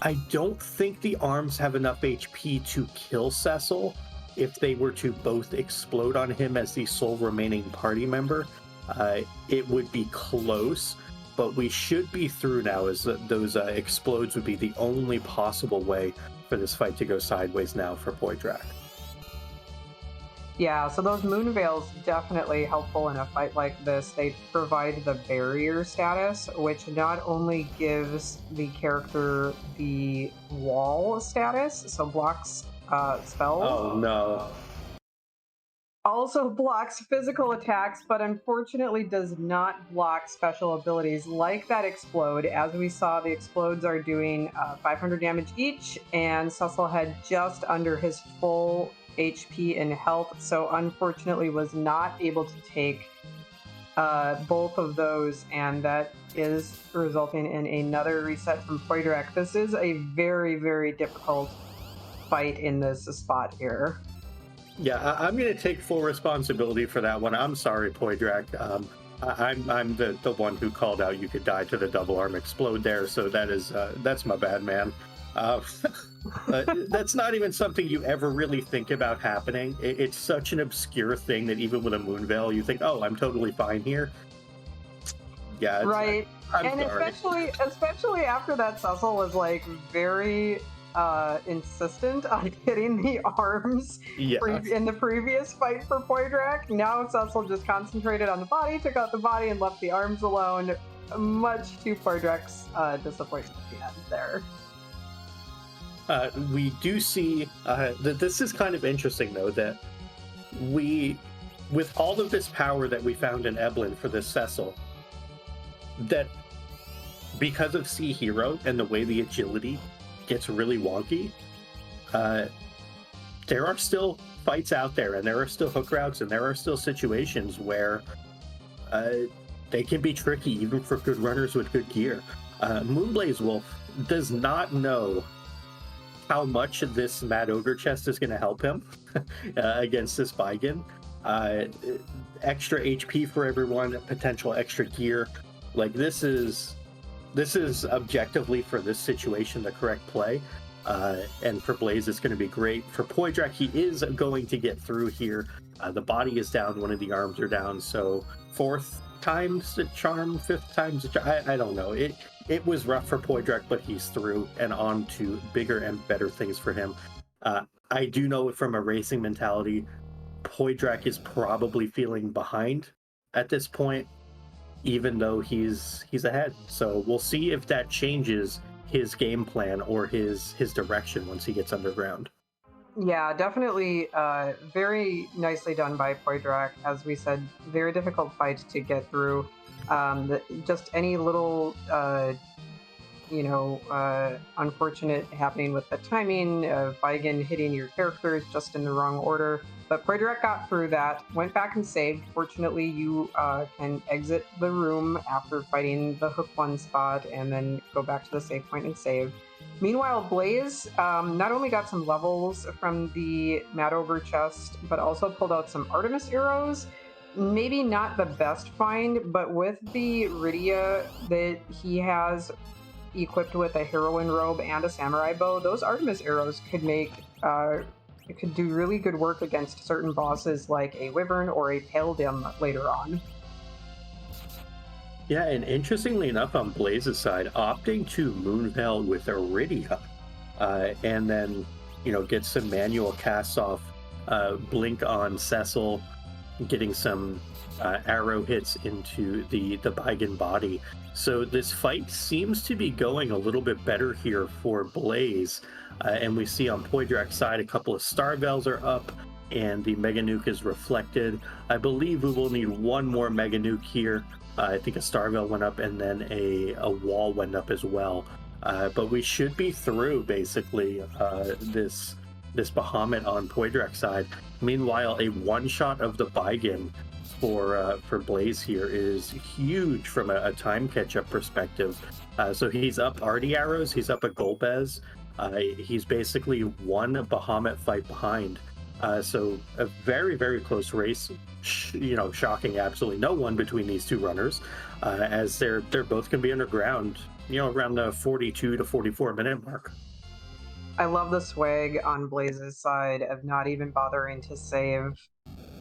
I don't think the arms have enough HP to kill Cecil if they were to both explode on him as the sole remaining party member. It would be close, but we should be through now, as those explodes would be the only possible way for this fight to go sideways now for Poidrac.
Yeah, so those Moonveils definitely helpful in a fight like this. They provide the barrier status, which not only gives the character the wall status, so blocks spells.
Oh no.
Also blocks physical attacks, but unfortunately does not block special abilities like that Explode. As we saw, the Explodes are doing 500 damage each, and Cecil had just under his full HP and health, so unfortunately was not able to take both of those, and that is resulting in another reset from Poidrac. This is a very, very difficult fight in this spot here.
Yeah, I'm going to take full responsibility for that one. I'm sorry, Poidrac. I'm the one who called out you could die to the double arm Explode there, so that's my bad, man. That's not even something you ever really think about happening. It's such an obscure thing that even with a Moonveil, you think, oh, I'm totally fine here. Yeah,
right.
I'm
sorry. especially after that, Cecil was like very insistent on hitting the arms in the previous fight for Poidrac. Now Cecil just concentrated on the body, took out the body, and left the arms alone, much to Poidrac's disappointment at the end there.
We do see that this is kind of interesting, though, that with all of this power that we found in Eblan for this Cecil, that because of Sea Hero and the way the agility gets really wonky, there are still fights out there, and there are still hook routes, and there are still situations where they can be tricky, even for good runners with good gear. Moonblaze Wolf does not know how much this Mad Ogre chest is going to help him against this Baigen. Extra HP for everyone, potential extra gear. Like, this is objectively, for this situation, the correct play. And for Blaze, it's going to be great. For Poidrac, he is going to get through here. The body is down, one of the arms are down, so fourth time's the charm, fifth time's the charm. I don't know. It was rough for Poidrac, but he's through and on to bigger and better things for him. I do know from a racing mentality, Poidrac is probably feeling behind at this point, even though he's ahead. So we'll see if that changes his game plan or his direction once he gets underground.
Yeah, definitely very nicely done by Poidrac. As we said, very difficult fight to get through. Just any little unfortunate happening with the timing of Baigen hitting your characters just in the wrong order. But Poidrac got through that, went back and saved. Fortunately, you can exit the room after fighting the hook one spot and then go back to the save point and save. Meanwhile, Blaze not only got some levels from the Mad Ogre chest, but also pulled out some Artemis arrows. Maybe not the best find, but with the Rydia that he has equipped with a heroine robe and a samurai bow, those Artemis arrows could do really good work against certain bosses like a Wyvern or a Pale Dim later on.
Yeah, and interestingly enough, on Blaze's side, opting to Moonveil with Iridia, and then, get some manual casts off, Blink on Cecil, getting some arrow hits into the Baigen body. So this fight seems to be going a little bit better here for Blaze. And we see on Poidrac's side, a couple of Star Veils are up, and the Mega Nuke is reflected. I believe we will need one more Mega Nuke here I think a Starville went up, and then a wall went up as well. But we should be through basically this Bahamut on Poidrac's side. Meanwhile, a one shot of the Baigen for Blaze here is huge from a time catch up perspective. So he's up Artie arrows, he's up a Golbez. He's basically one Bahamut fight behind. So a very close race. Shocking absolutely no one between these two runners, as they're both going to be underground. Around the 42 to 44 minute mark.
I love the swag on Blaze's side of not even bothering to save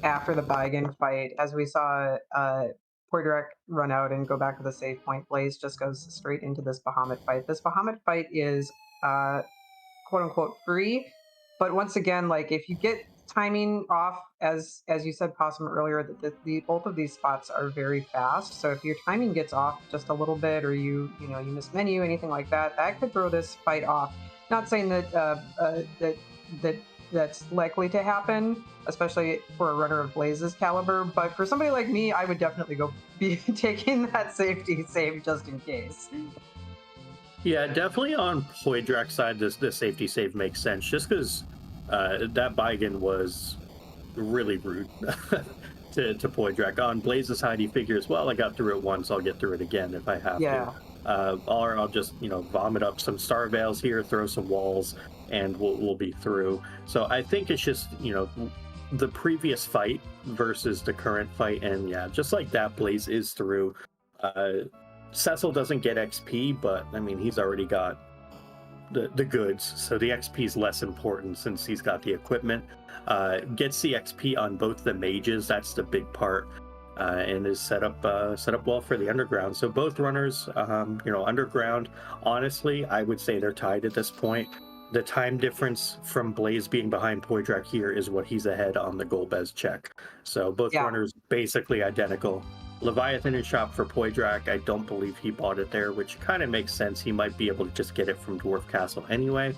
after the Baigen fight. As we saw Poidrac run out and go back to the save point, Blaze just goes straight into this Bahamut fight. This Bahamut fight is quote unquote free, but once again, like if you get timing off, as you said, Possum earlier, that the both of these spots are very fast. So if your timing gets off just a little bit, or you miss menu, anything like that, that could throw this fight off. Not saying that that that's likely to happen, especially for a runner of Blaze's caliber. But for somebody like me, I would definitely go be taking that safety save just in case.
Yeah, definitely on Poidrac's side, the safety save makes sense, just because that Baigen was really rude to Poidrac. On Blaze's side, he figures, well, I got through it once, I'll get through it again if I have to.
Yeah.
Or I'll just, vomit up some Star Veils here, throw some walls, and we'll be through. So I think it's just, the previous fight versus the current fight, and yeah, just like that, Blaze is through. Cecil doesn't get XP, but I mean, he's already got the goods, so the XP is less important since he's got the equipment. Gets the XP on both the mages, that's the big part, and is set up well for the underground. So both runners, underground, honestly, I would say they're tied at this point. The time difference from Blaze being behind Poidrac here is what he's ahead on the Golbez check. So both
Yeah.
runners basically identical. Leviathan in shop for Poidrac. I don't believe he bought it there, which kind of makes sense. He might be able to just get it from Dwarf Castle anyway.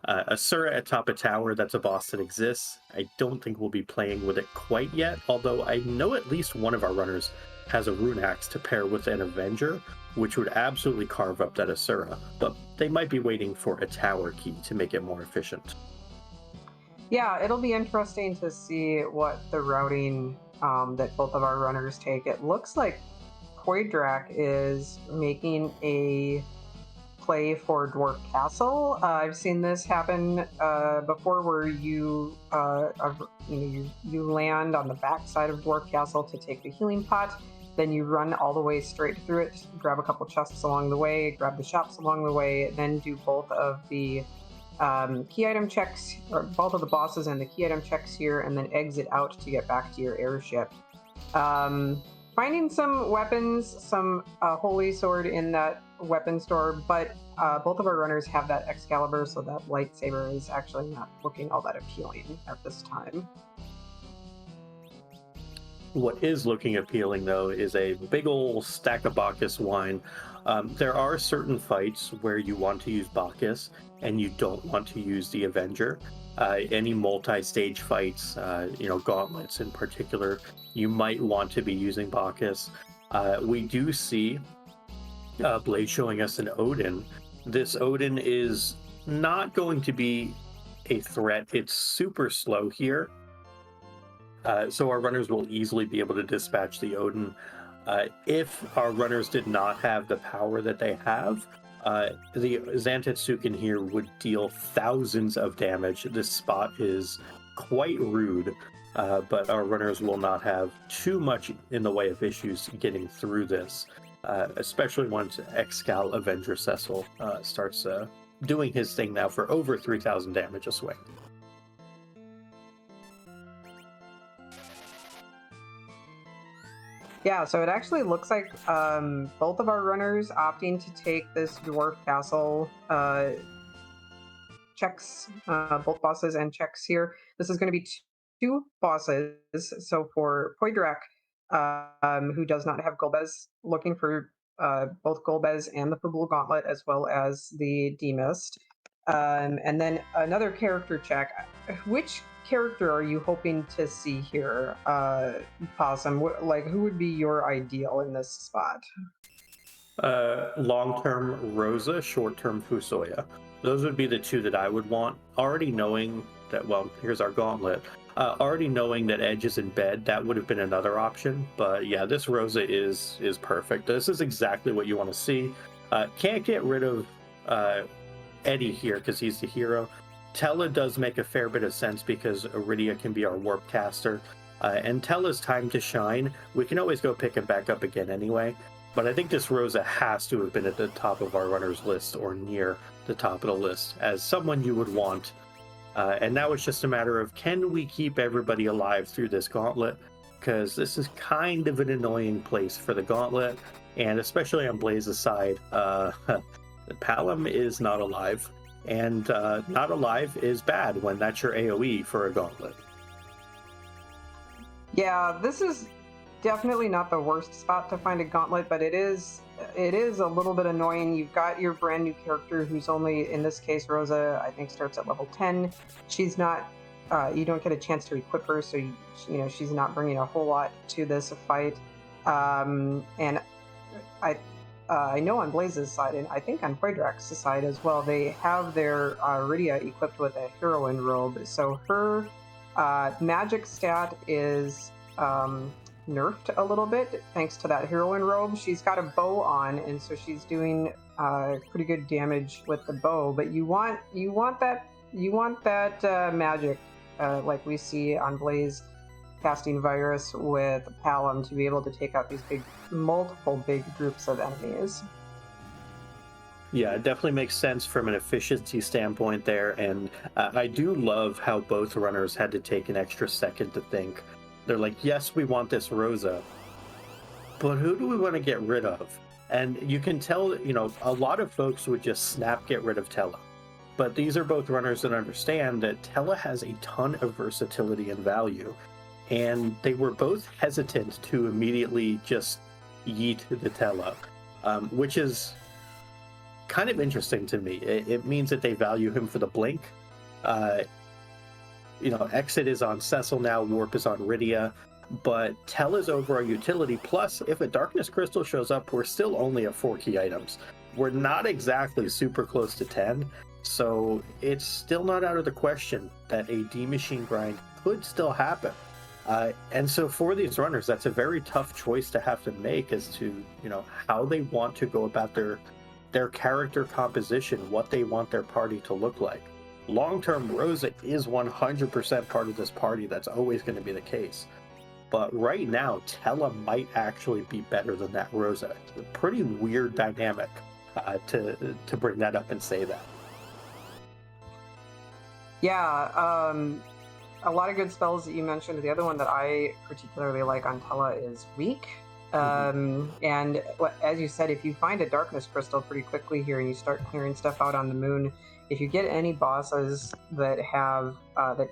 Asura at top of tower, that's a boss that exists. I don't think we'll be playing with it quite yet, although I know at least one of our runners has a rune axe to pair with an Avenger, which would absolutely carve up that Asura, but they might be waiting for a tower key to make it more efficient.
Yeah, it'll be interesting to see what the routing that both of our runners take. It looks like Poidrac is making a play for Dwarf Castle. I've seen this happen before, where you land on the back side of Dwarf Castle to take the healing pot. Then you run all the way straight through it, grab a couple chests along the way, grab the shops along the way, then do both of the key item checks, or both of the bosses and the key item checks here, and then exit out to get back to your airship. Finding some weapons, some holy sword in that weapon store, but both of our runners have that Excalibur, so that lightsaber is actually not looking all that appealing at this time.
What is looking appealing, though, is a big old stack of Bacchus wine. There are certain fights where you want to use Bacchus and you don't want to use the Avenger. Any multi-stage fights, gauntlets in particular, you might want to be using Bacchus. We do see Blade showing us an Odin. This Odin is not going to be a threat. It's super slow here. So our runners will easily be able to dispatch the Odin. If our runners did not have the power that they have, the Zantetsuken here would deal thousands of damage. This spot is quite rude, but our runners will not have too much in the way of issues getting through this, especially once Excal Avenger Cecil starts doing his thing now for over 3,000 damage a swing.
Yeah, so it actually looks like both of our runners opting to take this Dwarf Castle checks, both bosses and checks here. This is going to be two bosses. So for Poidrac, who does not have Golbez, looking for both Golbez and the Fabul Gauntlet, as well as the Demist. And then another character check. Which character are you hoping to see here, Possum? Like, who would be your ideal in this spot?
Long-term Rosa, short-term Fusoya. Those would be the two that I would want. Already knowing that, well, here's our gauntlet. Already knowing that Edge is in bed, that would have been another option. But yeah, this Rosa is perfect. This is exactly what you want to see. Can't get rid of Eddie here because he's the hero. Tella does make a fair bit of sense because Iridia can be our warp caster. And Tella's time to shine, we can always go pick him back up again anyway. But I think this Rosa has to have been at the top of our runners list or near the top of the list as someone you would want. And now it's just a matter of, can we keep everybody alive through this gauntlet? Because this is kind of an annoying place for the gauntlet. And especially on Blaze's side, Palom is not alive. And not alive is bad when that's your AoE for a gauntlet.
Yeah, this is definitely not the worst spot to find a gauntlet, but it is a little bit annoying. You've got your brand new character who's only, in this case, Rosa, I think starts at level 10. She's not, you don't get a chance to equip her, so she's not bringing a whole lot to this fight. And I know on Blaze's side, and I think on Poidrac's side as well, they have their Rydia equipped with a heroine robe. So her magic stat is nerfed a little bit thanks to that heroine robe. She's got a bow on, and so she's doing pretty good damage with the bow. But you want that magic like we see on Blaze casting virus with Palom to be able to take out these multiple big groups of enemies.
Yeah, it definitely makes sense from an efficiency standpoint there, and I do love how both runners had to take an extra second to think. They're like, yes, we want this Rosa, but who do we want to get rid of? And you can tell, a lot of folks would just snap get rid of Tella. But these are both runners that understand that Tella has a ton of versatility and value. And they were both hesitant to immediately just yeet the Tella, which is kind of interesting to me. It means that they value him for the blink. Exit is on Cecil now, Warp is on Rydia, but Tella's over our utility. Plus, if a Darkness Crystal shows up, we're still only at 4 key items. We're not exactly super close to 10, so it's still not out of the question that a D-Machine grind could still happen. And so for these runners, that's a very tough choice to have to make as to, how they want to go about their character composition, what they want their party to look like. Long-term, Rosa is 100% part of this party. That's always going to be the case. But right now, Tella might actually be better than that Rosa. It's a pretty weird dynamic to bring that up and say that.
Yeah, a lot of good spells that you mentioned. The other one that I particularly like on Tella is Weak. And as you said, if you find a Darkness Crystal pretty quickly here and you start clearing stuff out on the moon, if you get any bosses that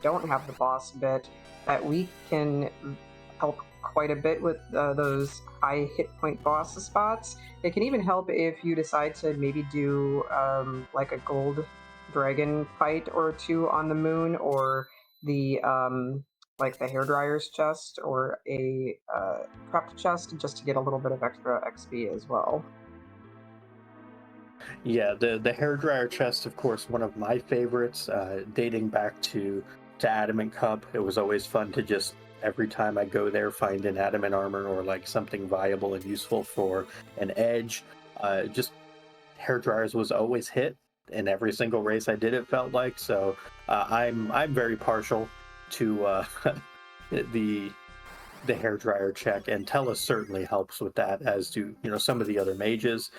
don't have the boss bit, that Weak can help quite a bit with those high hit point boss spots. It can even help if you decide to maybe do like a gold dragon fight or two on the moon, or the like the hairdryer's chest or a prepped chest, just to get a little bit of extra XP as well.
Yeah, the hairdryer chest, of course, one of my favorites, dating back to Adamant Cup. It was always fun to just, every time I go there, find an adamant armor or like something viable and useful for an edge. Just hairdryers was always hit in every single race I did, it felt like. So I'm very partial to the hairdryer check, and Tella certainly helps with that, as do some of the other mages.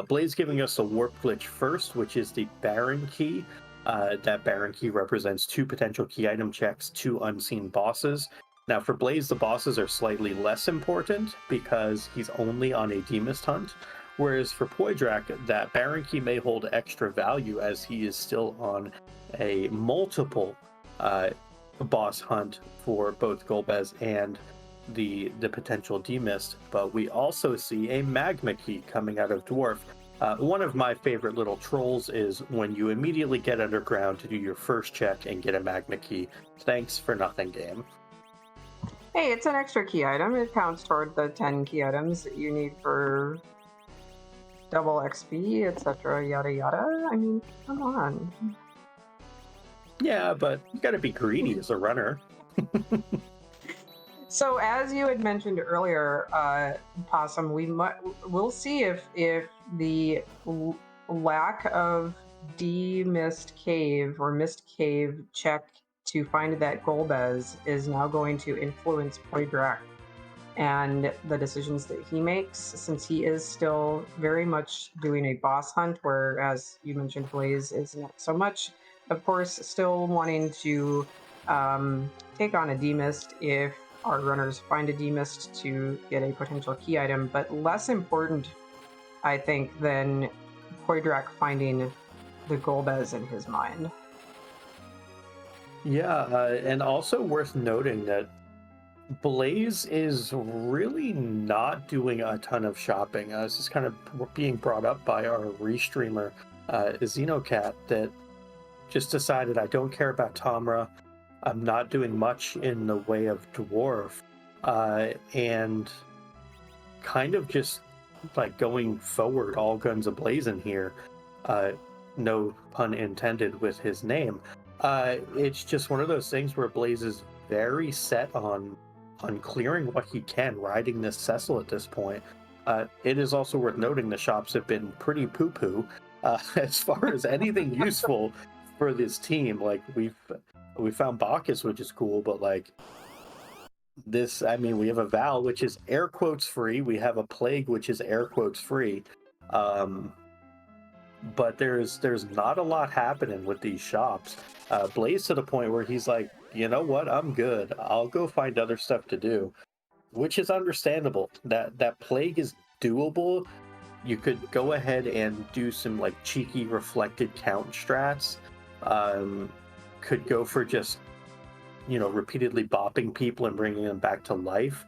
Blaze giving us the warp glitch first, which is the Baron key. That Baron key represents 2 potential key item checks, 2 unseen bosses. Now for Blaze, the bosses are slightly less important because he's only on a Demist hunt. Whereas for Poidrac, that Baron key may hold extra value as he is still on a multiple boss hunt for both Golbez and the potential Demist. But we also see a Magma key coming out of Dwarf One of my favorite little trolls is when you immediately get underground to do your first check and get a magma key. Thanks for nothing, game.
Hey, it's an extra key item. It counts toward the 10 key items that you need for double XP, etc. Yada yada. I mean, come on.
Yeah, but you gotta be greedy as a runner.
So, as you had mentioned earlier, Possum, we'll see if the lack of mist cave or mist cave check to find that Golbez is now going to influence Poidrac and the decisions that he makes, since he is still very much doing a boss hunt, where, as you mentioned, Blaze is not so much. Of course, still wanting to take on a demist if our runners find a demist to get a potential key item, but less important, I think, than Poidrac finding the Golbez in his mind.
Yeah, and also worth noting that Blaze is really not doing a ton of shopping. This is kind of being brought up by our restreamer, Xenocat, that just decided I don't care about Tamra. I'm not doing much in the way of dwarf, and kind of just like going forward, all guns a-blazing here. Uh, no pun intended with his name. It's just one of those things where Blaze is very set on clearing what he can, riding this Cecil at this point. It is also worth noting the shops have been pretty poo-poo as far as anything useful for this team. Like we found Bacchus, which is cool, but like this, I mean, we have a Val, which is air quotes free. We have a Plague, which is air quotes free. Um, but there's not a lot happening with these shops. Blaze to the point where he's like, you know what, I'm good. I'll go find other stuff to do, which is understandable. That Plague is doable. You could go ahead and do some like cheeky reflected count strats. Um, could go for just repeatedly bopping people and bringing them back to life.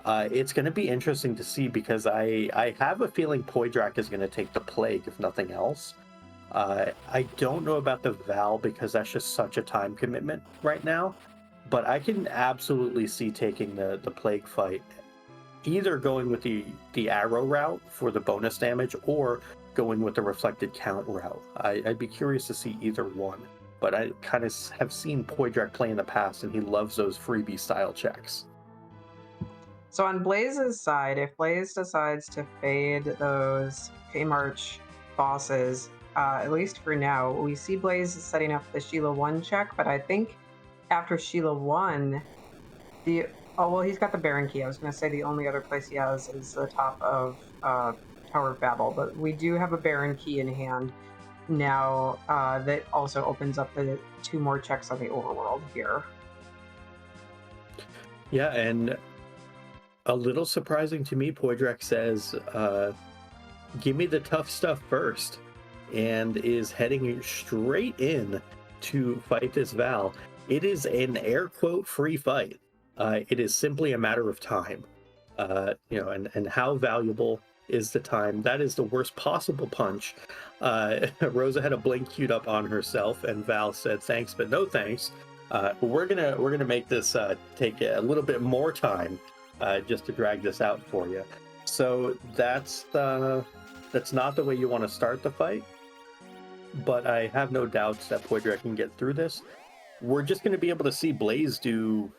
It's going to be interesting to see because I have a feeling Poidrac is going to take the Plague, if nothing else. I don't know about the Val because that's just such a time commitment right now, but I can absolutely see taking the Plague fight, either going with the arrow route for the bonus damage or going with the reflected count route. I'd be curious to see either one, but I kind of have seen Poidrac play in the past, and he loves those freebie style checks.
So on Blaze's side, if Blaze decides to fade those Feymarch bosses, at least for now, we see Blaze setting up the Sheila 1 check, but I think after Sheila 1, he's got the Baron key. I was going to say the only other place he has is the top of Tower of Babel, but we do have a Baron key in hand now that also opens up the 2 more checks on the overworld here.
Yeah, and a little surprising to me, Poidrac says, give me the tough stuff first, and is heading straight in to fight this Val. It is an air quote free fight. It is simply a matter of time. And how valuable is the time? That is the worst possible punch. Rosa had a blink queued up on herself, and Val said thanks, but no thanks. We're gonna make this take a little bit more time just to drag this out for you. So that's not the way you want to start the fight. But I have no doubts that Poidrac can get through this. We're just going to be able to see Blaze do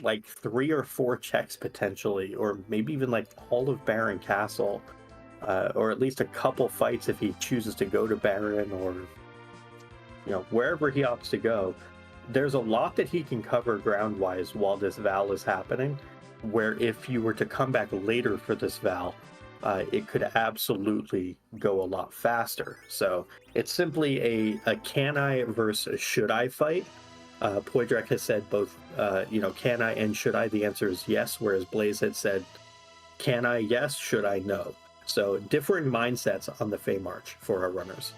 like 3 or 4 checks potentially, or maybe even like all of Baron Castle, or at least a couple fights if he chooses to go to Baron, or wherever he opts to go. There's a lot that he can cover ground-wise while this Val is happening, where if you were to come back later for this Val, it could absolutely go a lot faster. So it's simply a can I versus should I fight. Poidrac has said both, can I and should I? The answer is yes, whereas Blaze had said, can I, yes, should I, no. So differing mindsets on the Feymarch for our runners.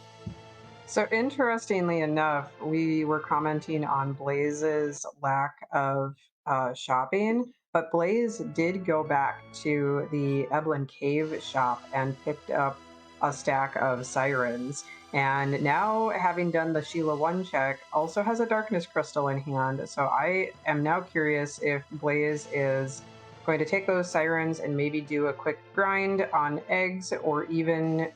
So interestingly enough, we were commenting on Blaze's lack of shopping, but Blaze did go back to the Eblan Cave shop and picked up a stack of sirens. And now, having done the Sheila 1 check, also has a darkness crystal in hand. So I am now curious if Blaze is going to take those sirens and maybe do a quick grind on eggs, or even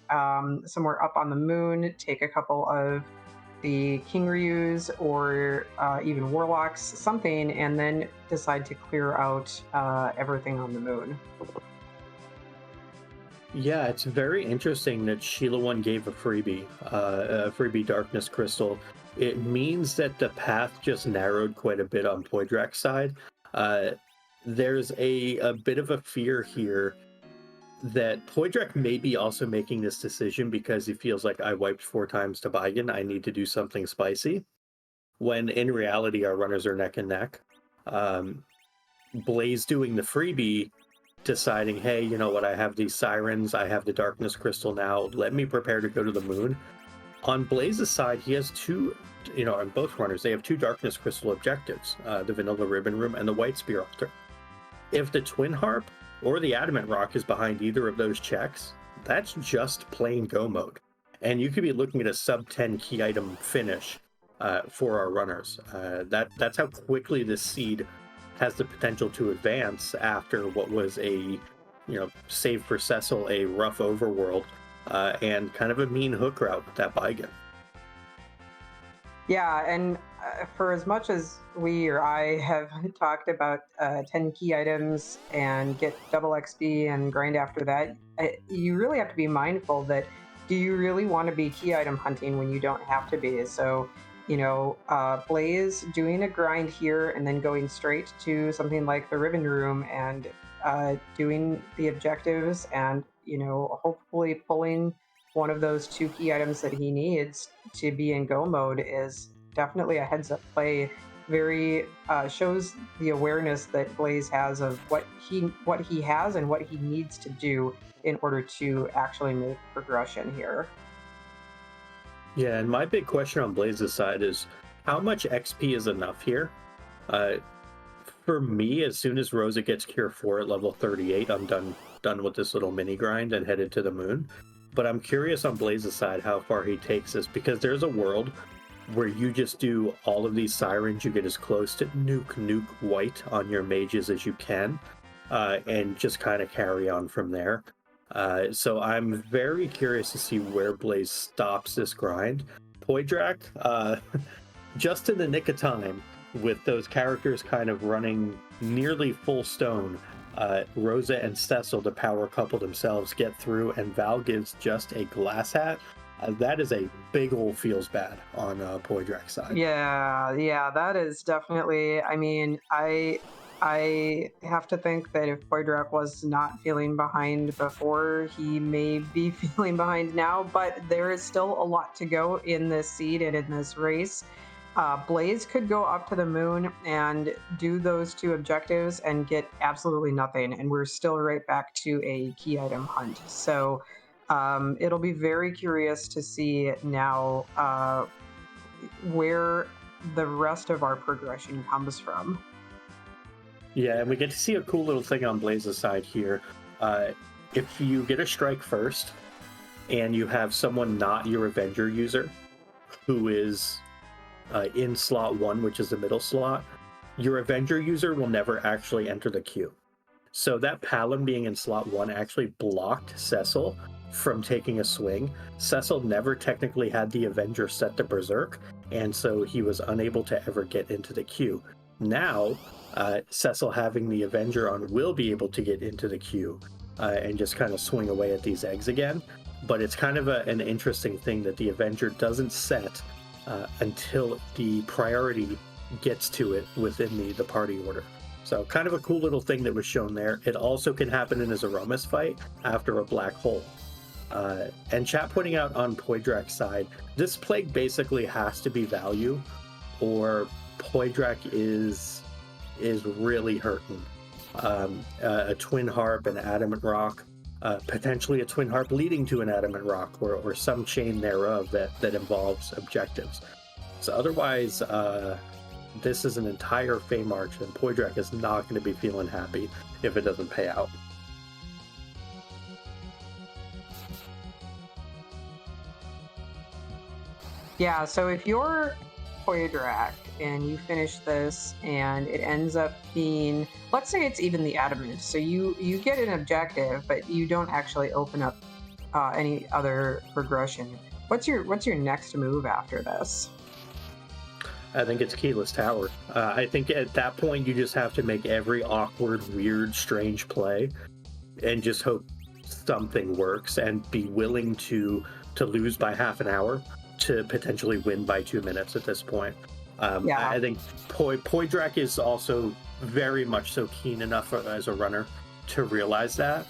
somewhere up on the moon, take a couple of the King Ryus or even Warlocks, something, and then decide to clear out everything on the moon.
Yeah, it's very interesting that Sheila 1 gave a freebie Darkness Crystal. It means that the path just narrowed quite a bit on Poidrac's side. There's a bit of a fear here that Poidrac may be also making this decision because he feels like I wiped 4 times to Baigen, I need to do something spicy, when in reality our runners are neck and neck. Blaze doing the freebie, deciding, hey, you know what, I have these sirens, I have the Darkness Crystal now, let me prepare to go to the moon. On Blaze's side, he has two, on both runners, they have 2 Darkness Crystal objectives, the Vanilla Ribbon Room and the White Spear Altar. If the Twin Harp or the Adamant Rock is behind either of those checks, that's just plain go mode. And you could be looking at a sub 10 key item finish for our runners. That's how quickly this seed has the potential to advance after what was a, save for Cecil, a rough overworld and kind of a mean hook route with that Baigen.
Yeah, and for as much as we or I have talked about 10 key items and get double XP and grind after that, you really have to be mindful that, do you really want to be key item hunting when you don't have to be? So, Blaze doing a grind here and then going straight to something like the Ribbon Room and doing the objectives and, hopefully pulling one of those 2 key items that he needs to be in go mode is definitely a heads up play. Very shows the awareness that Blaze has of what he has and what he needs to do in order to actually make progression here.
Yeah, and my big question on Blaze's side is, how much XP is enough here? For me, as soon as Rosa gets Cure 4 at level 38, I'm done with this little mini grind and headed to the moon. But I'm curious on Blaze's side how far he takes this, because there's a world where you just do all of these sirens, you get as close to nuke white on your mages as you can, and just kind of carry on from there. So I'm very curious to see where Blaze stops this grind. Poidrac, just in the nick of time, with those characters kind of running nearly full stone, Rosa and Cecil, the power couple themselves, get through, and Val gives just a glass hat. That is a big old feels bad on Poidrac's side.
Yeah, that is definitely. I mean, I have to think that if Poidrac was not feeling behind before, he may be feeling behind now, but there is still a lot to go in this seed and in this race. Blaze could go up to the moon and do those 2 objectives and get absolutely nothing, and we're still right back to a key item hunt. So it'll be very curious to see now where the rest of our progression comes from.
Yeah, and we get to see a cool little thing on Blaze's side here. If you get a strike first, and you have someone not your Avenger user, who is in slot 1, which is the middle slot, your Avenger user will never actually enter the queue. So that Palom being in slot 1 actually blocked Cecil from taking a swing. Cecil never technically had the Avenger set to Berserk, and so he was unable to ever get into the queue. Now, Cecil having the Avenger on will be able to get into the queue and just kind of swing away at these eggs again. But it's kind of an interesting thing that the Avenger doesn't set until the priority gets to it within the party order. So kind of a cool little thing that was shown there. It also can happen in a Zeromus fight after a black hole. And chat pointing out on Poidrac's side, this plague basically has to be value, or Poidrac is really hurting. A Twin Harp, an Adamant Rock, potentially a Twin Harp leading to an Adamant Rock, or some chain thereof that involves objectives. So otherwise, this is an entire Fame Arch, and Poidrac is not going to be feeling happy if it doesn't pay out.
Yeah, so if you're Poidrac and you finish this and it ends up being, let's say it's even the adamant, so you get an objective, but you don't actually open up any other progression. What's your next move after this?
I think it's Keyless Tower. I think at that point you just have to make every awkward, weird, strange play and just hope something works and be willing to lose by half an hour to potentially win by 2 minutes at this point.
Yeah,
I think Poidrac is also very much so keen enough as a runner to realize that.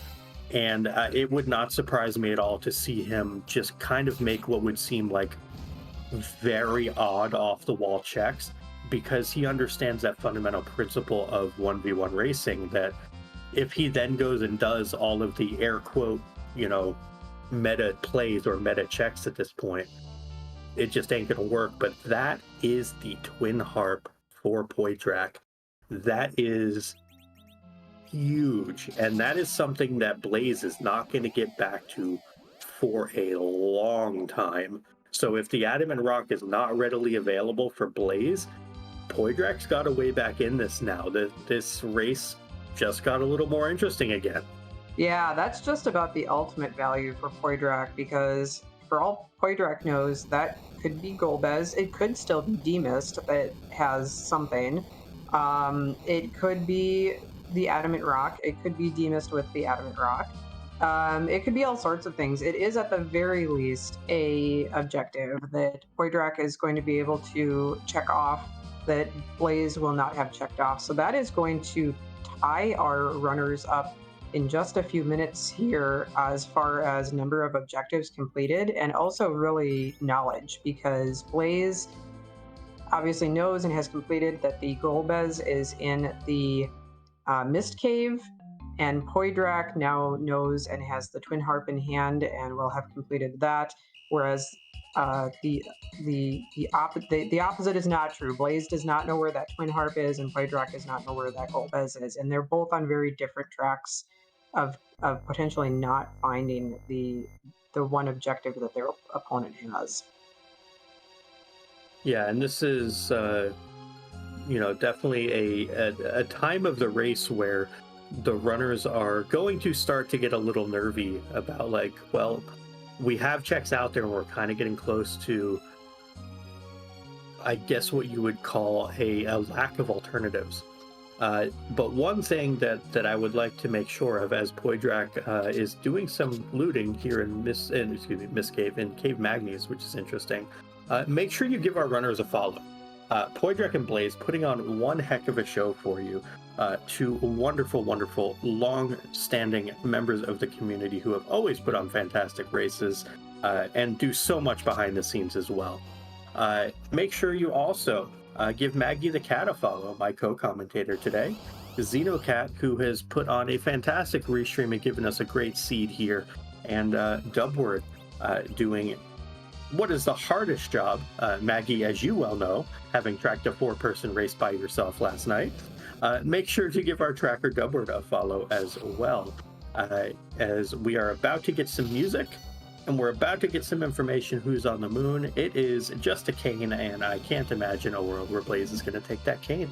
And it would not surprise me at all to see him just kind of make what would seem like very odd off the wall checks because he understands that fundamental principle of 1v1 racing that if he then goes and does all of the air quote, you know, meta plays or meta checks at this point, it just ain't gonna work. But that is the twin harp for Poidrac. That is huge. And that is something that Blaze is not going to get back to for a long time. So if the Adamant Rock is not readily available for Blaze, Poidrac's got a way back in this now. This race just got a little more interesting again.
yeah, that's just about the ultimate value for Poidrac because for all Poidrac knows, that could be Golbez. It could still be Demist that has something. It could be the Adamant Rock. It could be Demist with the Adamant Rock. It could be all sorts of things. It is at the very least a objective that Poidrac is going to be able to check off that Blaze will not have checked off. So that is going to tie our runners up in just a few minutes here as far as number of objectives completed and also really knowledge because Blaze obviously knows and has completed that the Golbez is in the Mist Cave, and Poidrac now knows and has the Twin Harp in hand and will have completed that. Whereas the opposite is not true. Blaze does not know where that Twin Harp is, and Poidrac does not know where that Golbez is, and they're both on very different tracks of potentially not finding the one objective that their opponent has.
Yeah, and this is definitely a time of the race where the runners are going to start to get a little nervy about like, well, we have checks out there and we're kind of getting close to, I guess, what you would call a lack of alternatives. But one thing that I would like to make sure of as Poidrac is doing some looting here in Miss Cave in Cave Magnes, which is interesting. Make sure you give our runners a follow. Poidrac and Blaze putting on one heck of a show for you. Two wonderful, wonderful, long-standing members of the community who have always put on fantastic races and do so much behind the scenes as well. Make sure you also give Maggie the Cat a follow, my co-commentator today. Xenocat, who has put on a fantastic restream and given us a great seed here, and Dubword doing what is the hardest job, Maggie, as you well know, having tracked a 4-person race by yourself last night. Make sure to give our tracker Dubword a follow as well, as we are about to get some music and we're about to get some information who's on the moon. It is just a cane, and I can't imagine a world where Blaze is going to take that cane.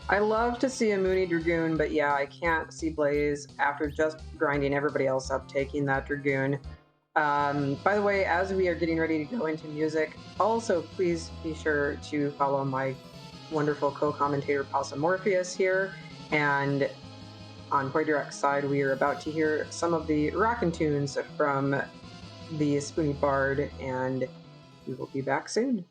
I love to see a Moony Dragoon, but yeah, I can't see Blaze after just grinding everybody else up taking that Dragoon. By the way, as we are getting ready to go into music, also please be sure to follow my wonderful co-commentator Possum Morpheus here. And on Poidrac's side, we are about to hear some of the rockin' tunes from the Spoony Bard, and we will be back soon.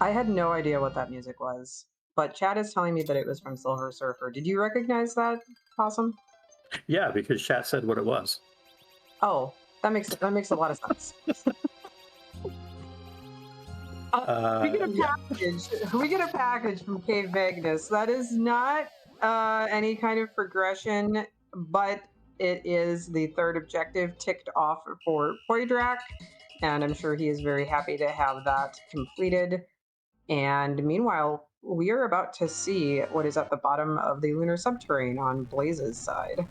I had no idea what that music was, but Chad is telling me that it was from Silver Surfer. Did you recognize that, Possum?
Yeah, because chat said what it was.
Oh, that makes a lot of sense. We get a
Yeah.
package. We get a package from Cave Magnus. That is not any kind of progression, but it is the third objective ticked off for Poidrac, and I'm sure he is very happy to have that completed. And meanwhile, we are about to see what is at the bottom of the lunar subterrane on Blaze's side.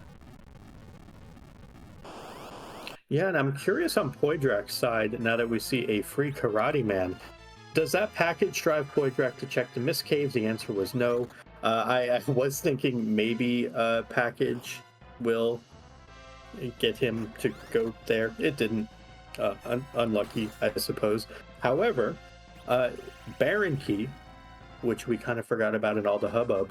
Yeah, and I'm curious on Poidrac's side, now that we see a free Karate Man, does that package drive Poidrac to check the Mist Cave? The answer was no. I was thinking maybe a package will get him to go there. It didn't. Unlucky, I suppose. However, Baron Key, which we kind of forgot about in all the hubbub,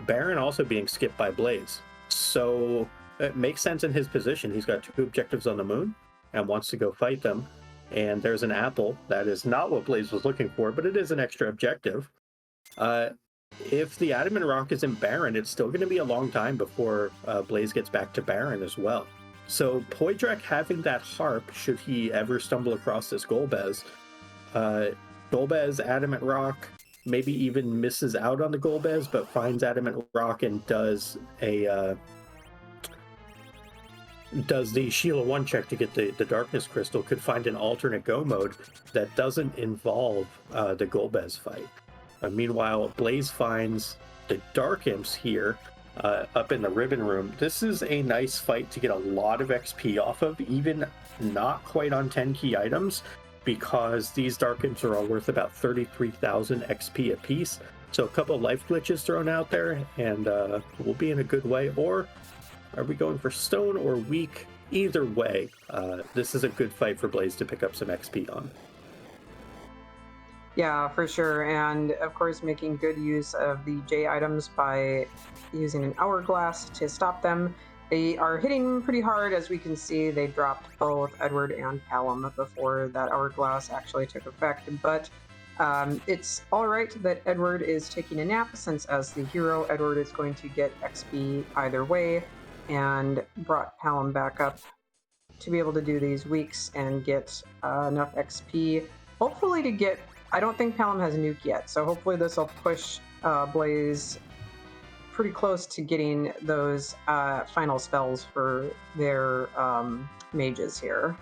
Baron also being skipped by Blaze. So it makes sense in his position. He's got two objectives on the moon and wants to go fight them. And there's an apple. That is not what Blaze was looking for, but it is an extra objective. If the Adamant Rock is in Baron, it's still going to be a long time before Blaze gets back to Baron as well. So Poidrac having that harp, should he ever stumble across this Golbez, Golbez, Adamant Rock, maybe even misses out on the Golbez, but finds Adamant Rock and does the Sheila 1 check to get the Darkness Crystal, could find an alternate go mode that doesn't involve the Golbez fight. Meanwhile, Blaze finds the Dark Imps here up in the Ribbon Room. This is a nice fight to get a lot of XP off of, even not quite on 10 key items, because these Dark Imps are all worth about 33,000 XP apiece. So a couple of life glitches thrown out there, and we'll be in a good way. Or are we going for stone or weak? Either way, this is a good fight for Blaze to pick up some XP on.
Yeah, for sure. And of course, making good use of the J items by using an hourglass to stop them. They are hitting pretty hard. As we can see, they dropped both Edward and Callum before that hourglass actually took effect. But it's all right that Edward is taking a nap, since as the hero, Edward is going to get XP either way, and brought Callum back up to be able to do these weeks and get enough XP, hopefully to get... I don't think Callum has nuke yet, so hopefully this will push Blaze pretty close to getting those final spells for their mages here.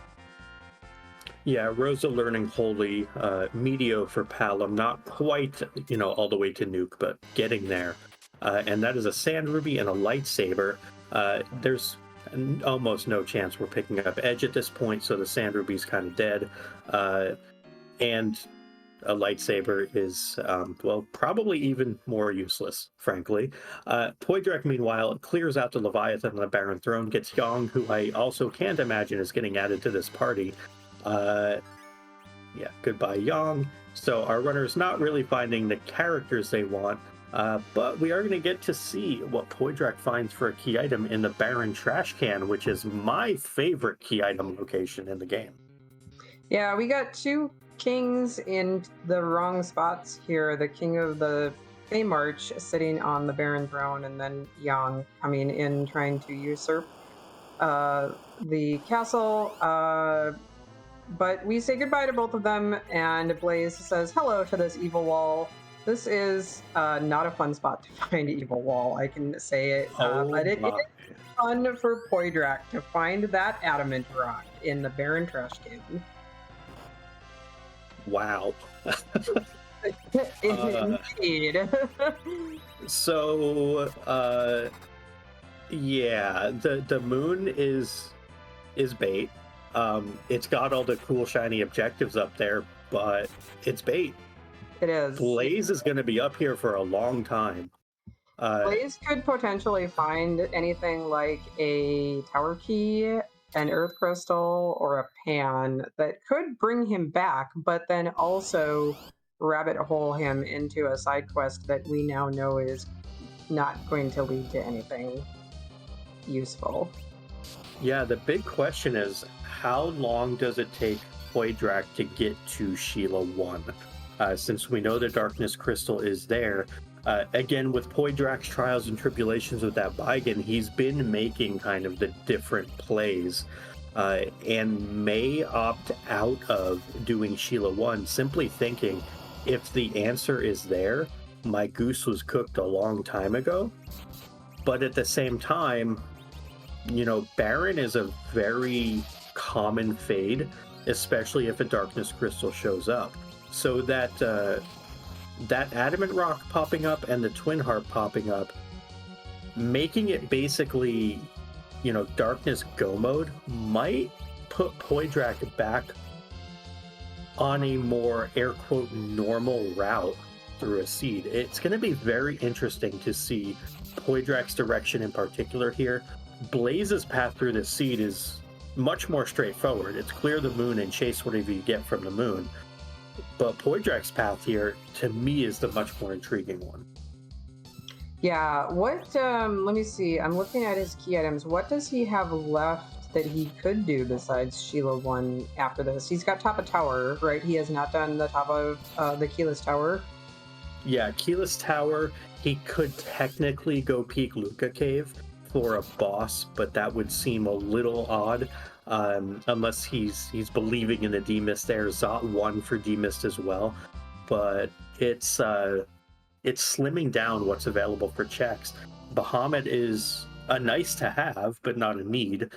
Yeah, Rosa learning Holy, Medio for Palom, not quite, all the way to nuke, but getting there. And that is a Sand Ruby and a Lightsaber. There's almost no chance we're picking up Edge at this point, so the Sand Ruby's kind of dead. And a lightsaber is, probably even more useless, frankly. Poidrac, meanwhile, clears out the Leviathan on the Baron Throne, gets Yong, who I also can't imagine is getting added to this party. Goodbye, Yong. So our runner's not really finding the characters they want, but we are going to get to see what Poidrac finds for a key item in the Baron Trash Can, which is my favorite key item location in the game.
Yeah, we got two kings in the wrong spots here. The king of the Feymarch sitting on the Baron Throne, and then Yang coming in trying to usurp the castle. But we say goodbye to both of them, and Blaze says hello to this evil wall. This is not a fun spot to find evil wall, I can say it. But it is fun for Poidrac to find that adamant rock in the Baron Trash Can.
Wow.
Indeed.
So, the moon is bait. It's got all the cool shiny objectives up there, but it's bait.
It is.
Blaze is going to be up here for a long time.
Blaze could potentially find anything like a tower key, an earth crystal, or a pan that could bring him back, but then also rabbit hole him into a side quest that we now know is not going to lead to anything useful.
Yeah, the big question is, how long does it take Poidrac to get to Sheila 1? since we know the darkness crystal is there. Again, with Poidrac's trials and tribulations with that Baigan, he's been making kind of the different plays, and may opt out of doing Sheila 1, simply thinking, if the answer is there, my goose was cooked a long time ago. But at the same time, Baron is a very common fade, especially if a darkness crystal shows up. So that adamant rock popping up and the twin harp popping up, making it basically, darkness go mode, might put Poidrac back on a more air quote normal route through a seed. It's going to be very interesting to see Poidrac's direction in particular here. Blaze's path through this seed is much more straightforward. It's clear the moon and chase whatever you get from the moon. But Poidrac's path here, to me, is the much more intriguing one.
Yeah, let me see. I'm looking at his key items. What does he have left that he could do besides Sheila 1 after this? He's got top of tower, right? He has not done the top of the keyless tower.
Yeah, keyless tower. He could technically go peak Luca Cave for a boss, but that would seem a little odd. Unless he's believing in the demist there. Zot 1 for demist as well, but it's slimming down what's available for checks. Bahamut is a nice to have, but not a need.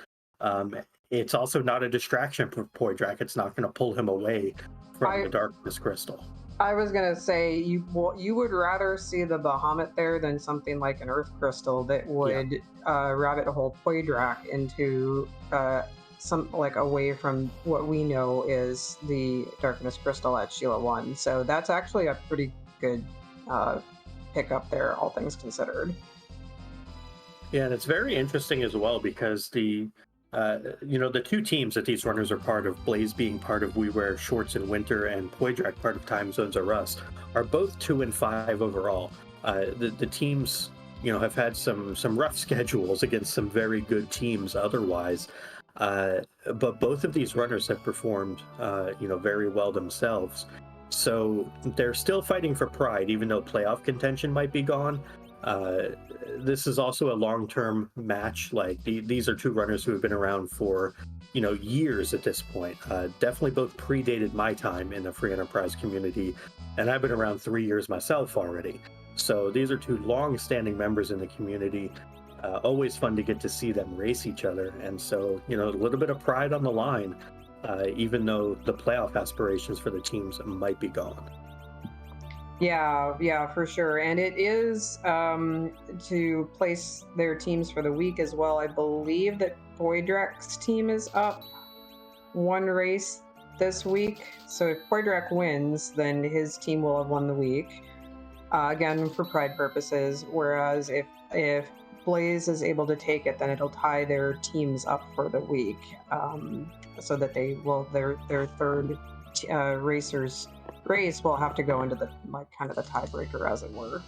It's also not a distraction for Poidrac. It's not going to pull him away from the darkness crystal.
I was gonna say you would rather see the Bahamut there than something like an Earth Crystal that would rabbit hole Poidrac into away from what we know is the darkness crystal at Sheila 1. So that's actually a pretty good pickup there, all things considered.
Yeah, and it's very interesting as well because the two teams that these runners are part of, Blaze being part of We Wear Shorts in Winter and Poidrac part of Time Zones Are Us, are both 2-5 overall. The teams, have had some rough schedules against some very good teams otherwise. But both of these runners have performed, very well themselves. So they're still fighting for pride, even though playoff contention might be gone. This is also a long-term match. Like these are two runners who have been around for, years at this point. Definitely both predated my time in the free enterprise community, and I've been around 3 years myself already. So these are two long-standing members in the community. Always fun to get to see them race each other, and so a little bit of pride on the line, even though the playoff aspirations for the teams might be gone.
Yeah, for sure. And it is to place their teams for the week as well. I believe that Poidrac's team is up one race this week. So if Poidrac wins, then his team will have won the week. Again, for pride purposes. Whereas if Blaze is able to take it, then it'll tie their teams up for the week, so that their third racer's race will have to go into the kind of the tiebreaker, as it were.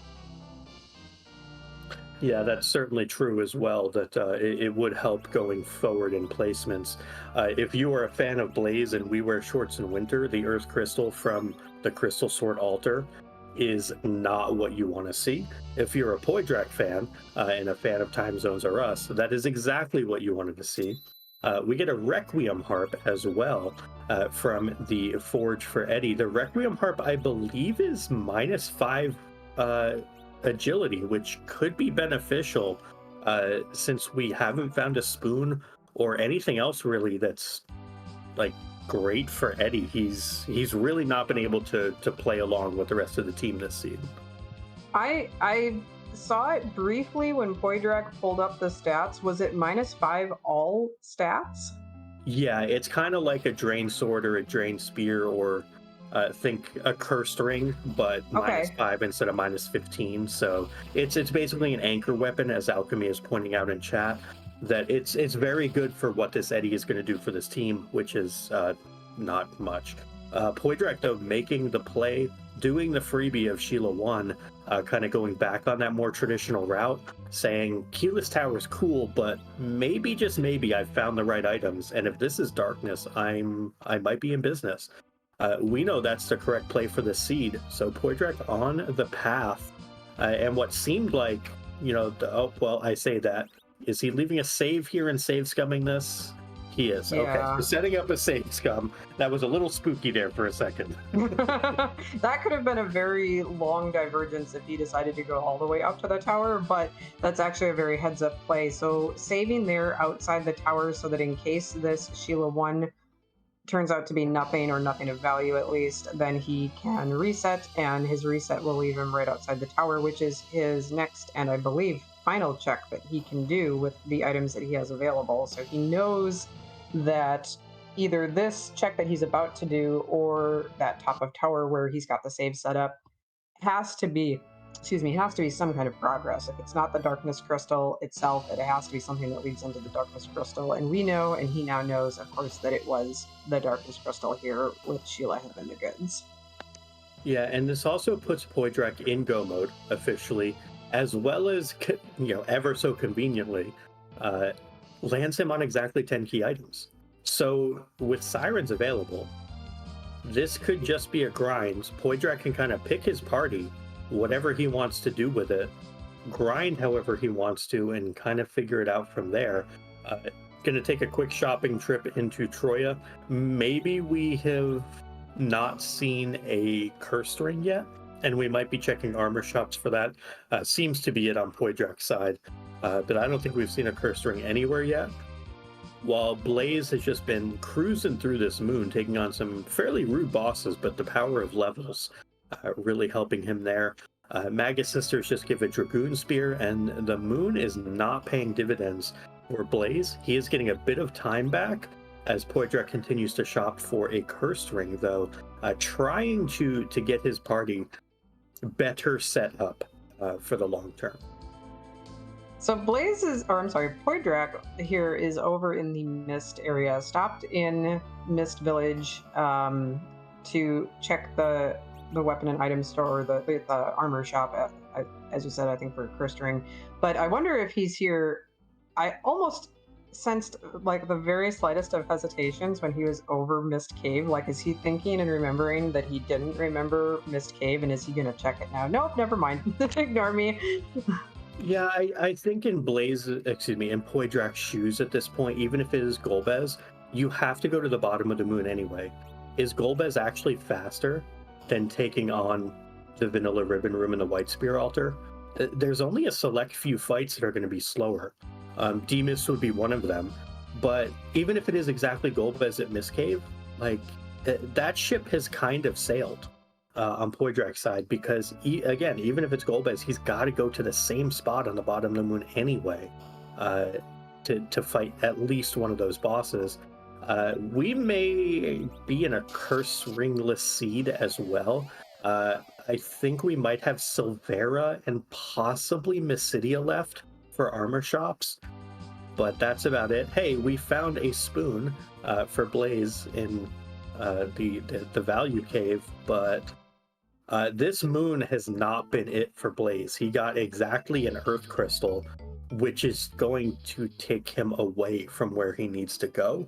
Yeah, that's certainly true as well, that it would help going forward in placements. If you are a fan of Blaze and We Wear Shorts in Winter, the Earth Crystal from the Crystal Sword Altar is not what you want to see. If you're a Poidrac fan and a fan of Time Zones Are Us, that is exactly what you wanted to see. We get a Requiem Harp as well from the Forge for Eddie. The Requiem Harp, I believe, is -5 agility, which could be beneficial since we haven't found a spoon or anything else really that's like great for Eddie. He's really not been able to play along with the rest of the team this season.
I saw it briefly when Poidrac pulled up the stats. Was it -5 all stats?
Yeah, it's kind of like a Drain Sword or a Drain Spear, or think a Cursed Ring, but -5 instead of -15. So it's basically an anchor weapon, as Alchemy is pointing out in chat, that it's very good for what this Eddie is going to do for this team, which is not much. Poidrac, though, making the play, doing the freebie of Sheila 1, kind of going back on that more traditional route, saying Keyless Tower is cool, but maybe, just maybe, I've found the right items, and if this is darkness, I might be in business. We know that's the correct play for the seed. So Poidrac on the path, and what seemed like, oh, well, I say that. Is he leaving a save here and save scumming this? He is. Okay, so
Yeah.
setting up a save scum. That was a little spooky there for a second.
That could have been a very long divergence if he decided to go all the way up to the tower, but that's actually a very heads up play. So saving there outside the tower so that in case this Sheila 1 turns out to be nothing or nothing of value at least, then he can reset, and his reset will leave him right outside the tower, which is his next and I believe final check that he can do with the items that he has available. So he knows that either this check that he's about to do or that top of tower where he's got the save set up has to be, has to be some kind of progress. If it's not the darkness crystal itself, it has to be something that leads into the darkness crystal. And we know, and he now knows, of course, that it was the darkness crystal here with Sheila having the goods.
Yeah, and this also puts Poidrac in go mode officially, as well as, ever so conveniently, lands him on exactly 10 key items. So with Sirens available, this could just be a grind. Poidrac can kind of pick his party, whatever he wants to do with it, grind however he wants to, and kind of figure it out from there. Gonna take a quick shopping trip into Troya. Maybe we have not seen a curse ring yet, and we might be checking armor shops for that. Seems to be it on Poidrac's side, but I don't think we've seen a curse ring anywhere yet. While Blaze has just been cruising through this moon, taking on some fairly rude bosses, but the power of levels really helping him there. Magus Sisters just give a Dragoon Spear, and the moon is not paying dividends for Blaze. He is getting a bit of time back as Poidrac continues to shop for a Cursed Ring, though, trying to get his party better set up for the long term.
So Poidrac here is over in the Mist area, stopped in Mist Village to check the weapon and item store, the armor shop, as you said, I think for Cursed Ring. But I wonder if he's here. I almost sensed like the very slightest of hesitations when he was over Mist Cave. Like, is he thinking and remembering that he didn't remember Mist Cave, and is he going to check it now? Nope, never mind. Ignore me.
Yeah, I think in Poidrac's shoes at this point, even if it is Golbez, you have to go to the bottom of the moon anyway. Is Golbez actually faster than taking on the Vanilla Ribbon Room and the White Spear Altar? There's only a select few fights that are going to be slower. Demus would be one of them. But even if it is exactly Golbez at Mist Cave, like, that ship has kind of sailed. On Poidrac's side, because again, even if it's Golbez, he's got to go to the same spot on the bottom of the moon anyway to fight at least one of those bosses. We may be in a curse ringless seed as well. I think we might have Silvera and possibly Mysidia left for armor shops, but that's about it. Hey, we found a spoon for Blaze in the value cave, but this moon has not been it for Blaze. He got exactly an Earth Crystal, which is going to take him away from where he needs to go.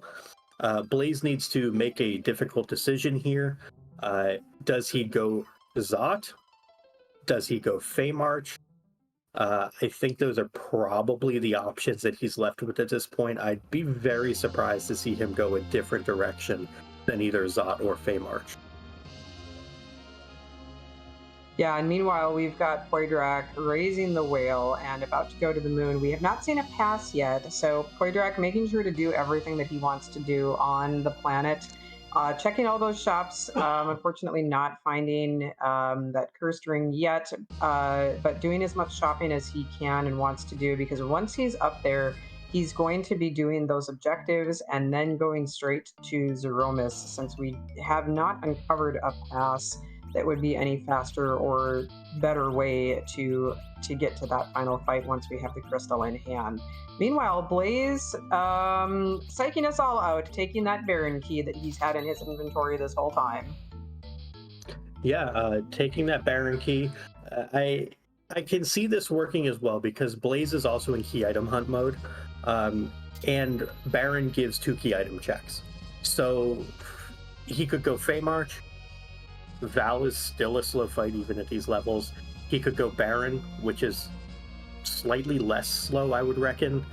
Blaze needs to make a difficult decision here. Does he go Zot? Does he go Feymarch? I think those are probably the options that he's left with at this point. I'd be very surprised to see him go a different direction than either Zot or Feymarch.
Yeah, and meanwhile, we've got Poidrac raising the whale and about to go to the moon. We have not seen a pass yet, so Poidrac making sure to do everything that he wants to do on the planet. Checking all those shops, unfortunately not finding that cursed ring yet, but doing as much shopping as he can and wants to do, because once he's up there, he's going to be doing those objectives and then going straight to Zeromus, since we have not uncovered a pass that would be any faster or better way to get to that final fight once we have the crystal in hand. Meanwhile, Blaze psyching us all out, taking that Baron key that he's had in his inventory this whole time.
Yeah, taking that Baron key. I can see this working as well, because Blaze is also in key item hunt mode, and Baron gives 2 key item checks. So he could go Fey March. Val is still a slow fight even at these levels. He could go Baron, which is slightly less slow, I would reckon.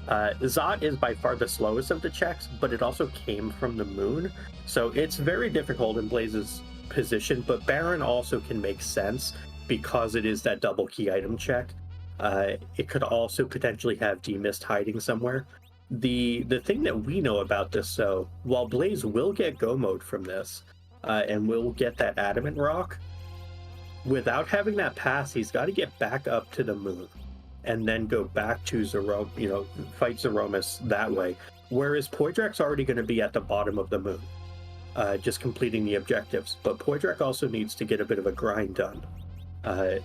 Zot is by far the slowest of the checks, but it also came from the moon, so it's very difficult in Blaze's position, but Baron also can make sense because it is that double key item check. It could also potentially have demist hiding somewhere. The thing that we know about this, though, while Blaze will get go mode from this, and will get that adamant rock, without having that pass, he's got to get back up to the moon and then go back to fight Zeromus that way. Whereas Poidrac's already going to be at the bottom of the moon, just completing the objectives. But Poidrac also needs to get a bit of a grind done.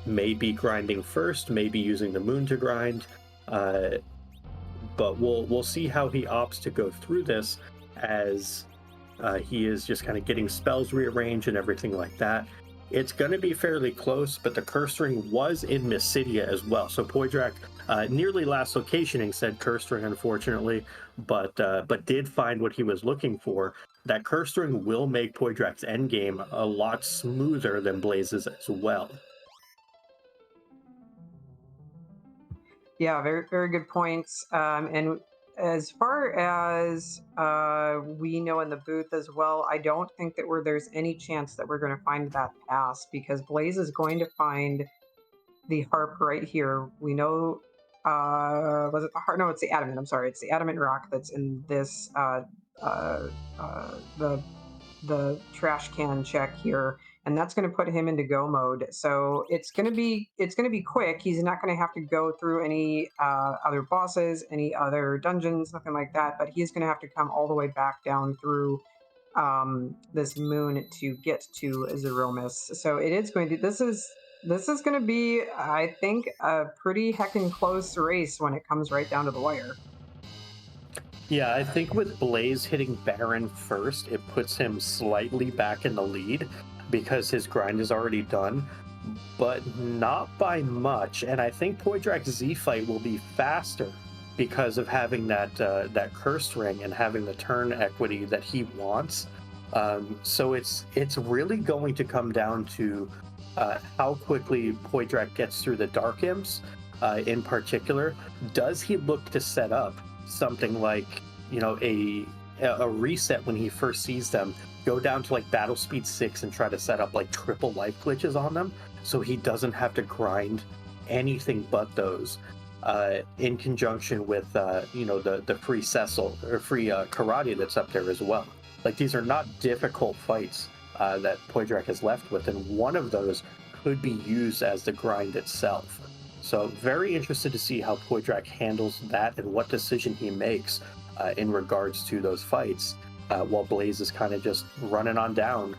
Maybe grinding first, maybe using the moon to grind. But we'll see how he opts to go through this, as he is just kind of getting spells rearranged and everything like that. It's going to be fairly close, but the curse ring was in Mysidia as well. So Poidrac nearly last locationing said curse ring, unfortunately, but did find what he was looking for. That curse ring will make Poidrac's endgame a lot smoother than Blaze's as well.
Yeah, very, very good points. And as far as we know in the booth as well, I don't think that there's any chance that we're going to find that pass, because Blaze is going to find the harp right here. We know, was it the harp? No, it's the adamant. I'm sorry, it's the adamant rock that's in this the trash can check here, and that's going to put him into go mode. So it's going to be quick. He's not going to have to go through any other bosses, any other dungeons, nothing like that. But he's going to have to come all the way back down through this moon to get to Zeromus. So it is going to. This is going to be, I think, a pretty heckin' close race when it comes right down to the wire.
Yeah, I think with Blaze hitting Baron first, it puts him slightly back in the lead because his grind is already done, but not by much. And I think Poidrac's Z fight will be faster because of having that curse ring and having the turn equity that he wants. So it's really going to come down to how quickly Poidrac gets through the Dark Imps in particular. Does he look to set up something like, a reset when he first sees them, go down to like battle speed 6 and try to set up like triple life glitches on them so he doesn't have to grind anything but those, in conjunction with the free Cecil or free karate that's up there as well. Like, these are not difficult fights that Poidrac is left with, and one of those could be used as the grind itself. So very interested to see how Poidrac handles that and what decision he makes in regards to those fights, while Blaze is kind of just running on down,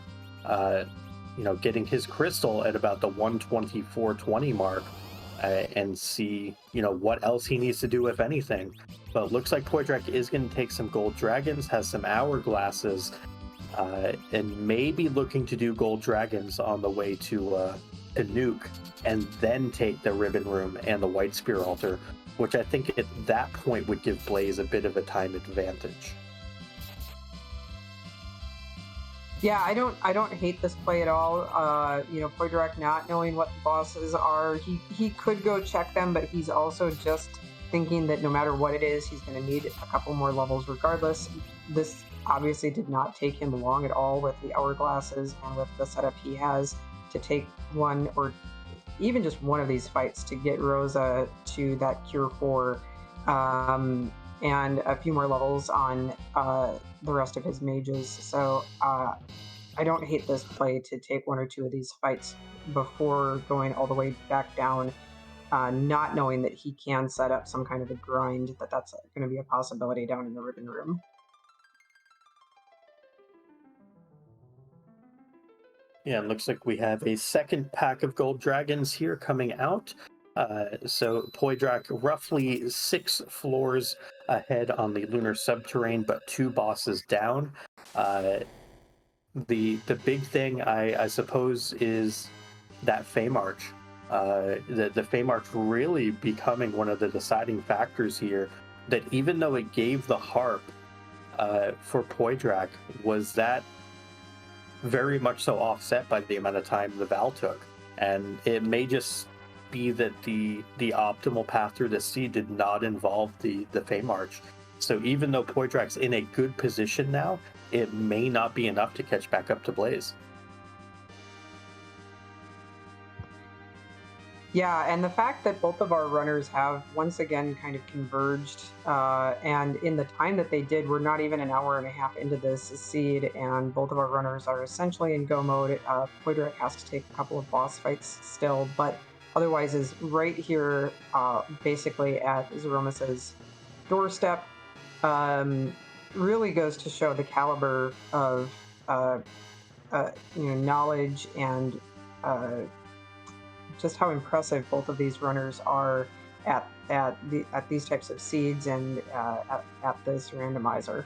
getting his crystal at about the 124.20 mark, and see what else he needs to do, if anything. But it looks like Poidrac is going to take some gold dragons, has some hourglasses, and maybe looking to do gold dragons on the way to Nuke, and then take the ribbon room and the white spear altar, which I think at that point would give Blaze a bit of a time advantage.
Yeah, I don't hate this play at all. Poidrac not knowing what the bosses are, he could go check them, but he's also just thinking that no matter what it is, he's going to need a couple more levels regardless. This obviously did not take him long at all with the hourglasses and with the setup he has to take one or even just one of these fights to get Rosa to that Cure 4, and a few more levels on the rest of his mages. So I don't hate this play to take one or two of these fights before going all the way back down, not knowing that he can set up some kind of a grind, that's going to be a possibility down in the ribbon room.
Yeah, it looks like we have a second pack of gold dragons here coming out. So Poidrac roughly 6 floors ahead on the lunar subterrane, but 2 bosses down. The big thing, I suppose, is that Fey March. The Fey March really becoming one of the deciding factors here, that even though it gave the harp for Poidrac, was that very much so offset by the amount of time the Val took. And it may just be that the optimal path through the sea did not involve the Fame Arch. So even though Poidrac's in a good position now, it may not be enough to catch back up to Blaze.
Yeah, and the fact that both of our runners have once again kind of converged, and in the time that they did, we're not even an hour and a half into this seed, and both of our runners are essentially in go mode. Poidrac has to take a couple of boss fights still, but otherwise is right here, basically at Zeromus's doorstep. Really goes to show the caliber of knowledge and just how impressive both of these runners are at these types of seeds and at this randomizer.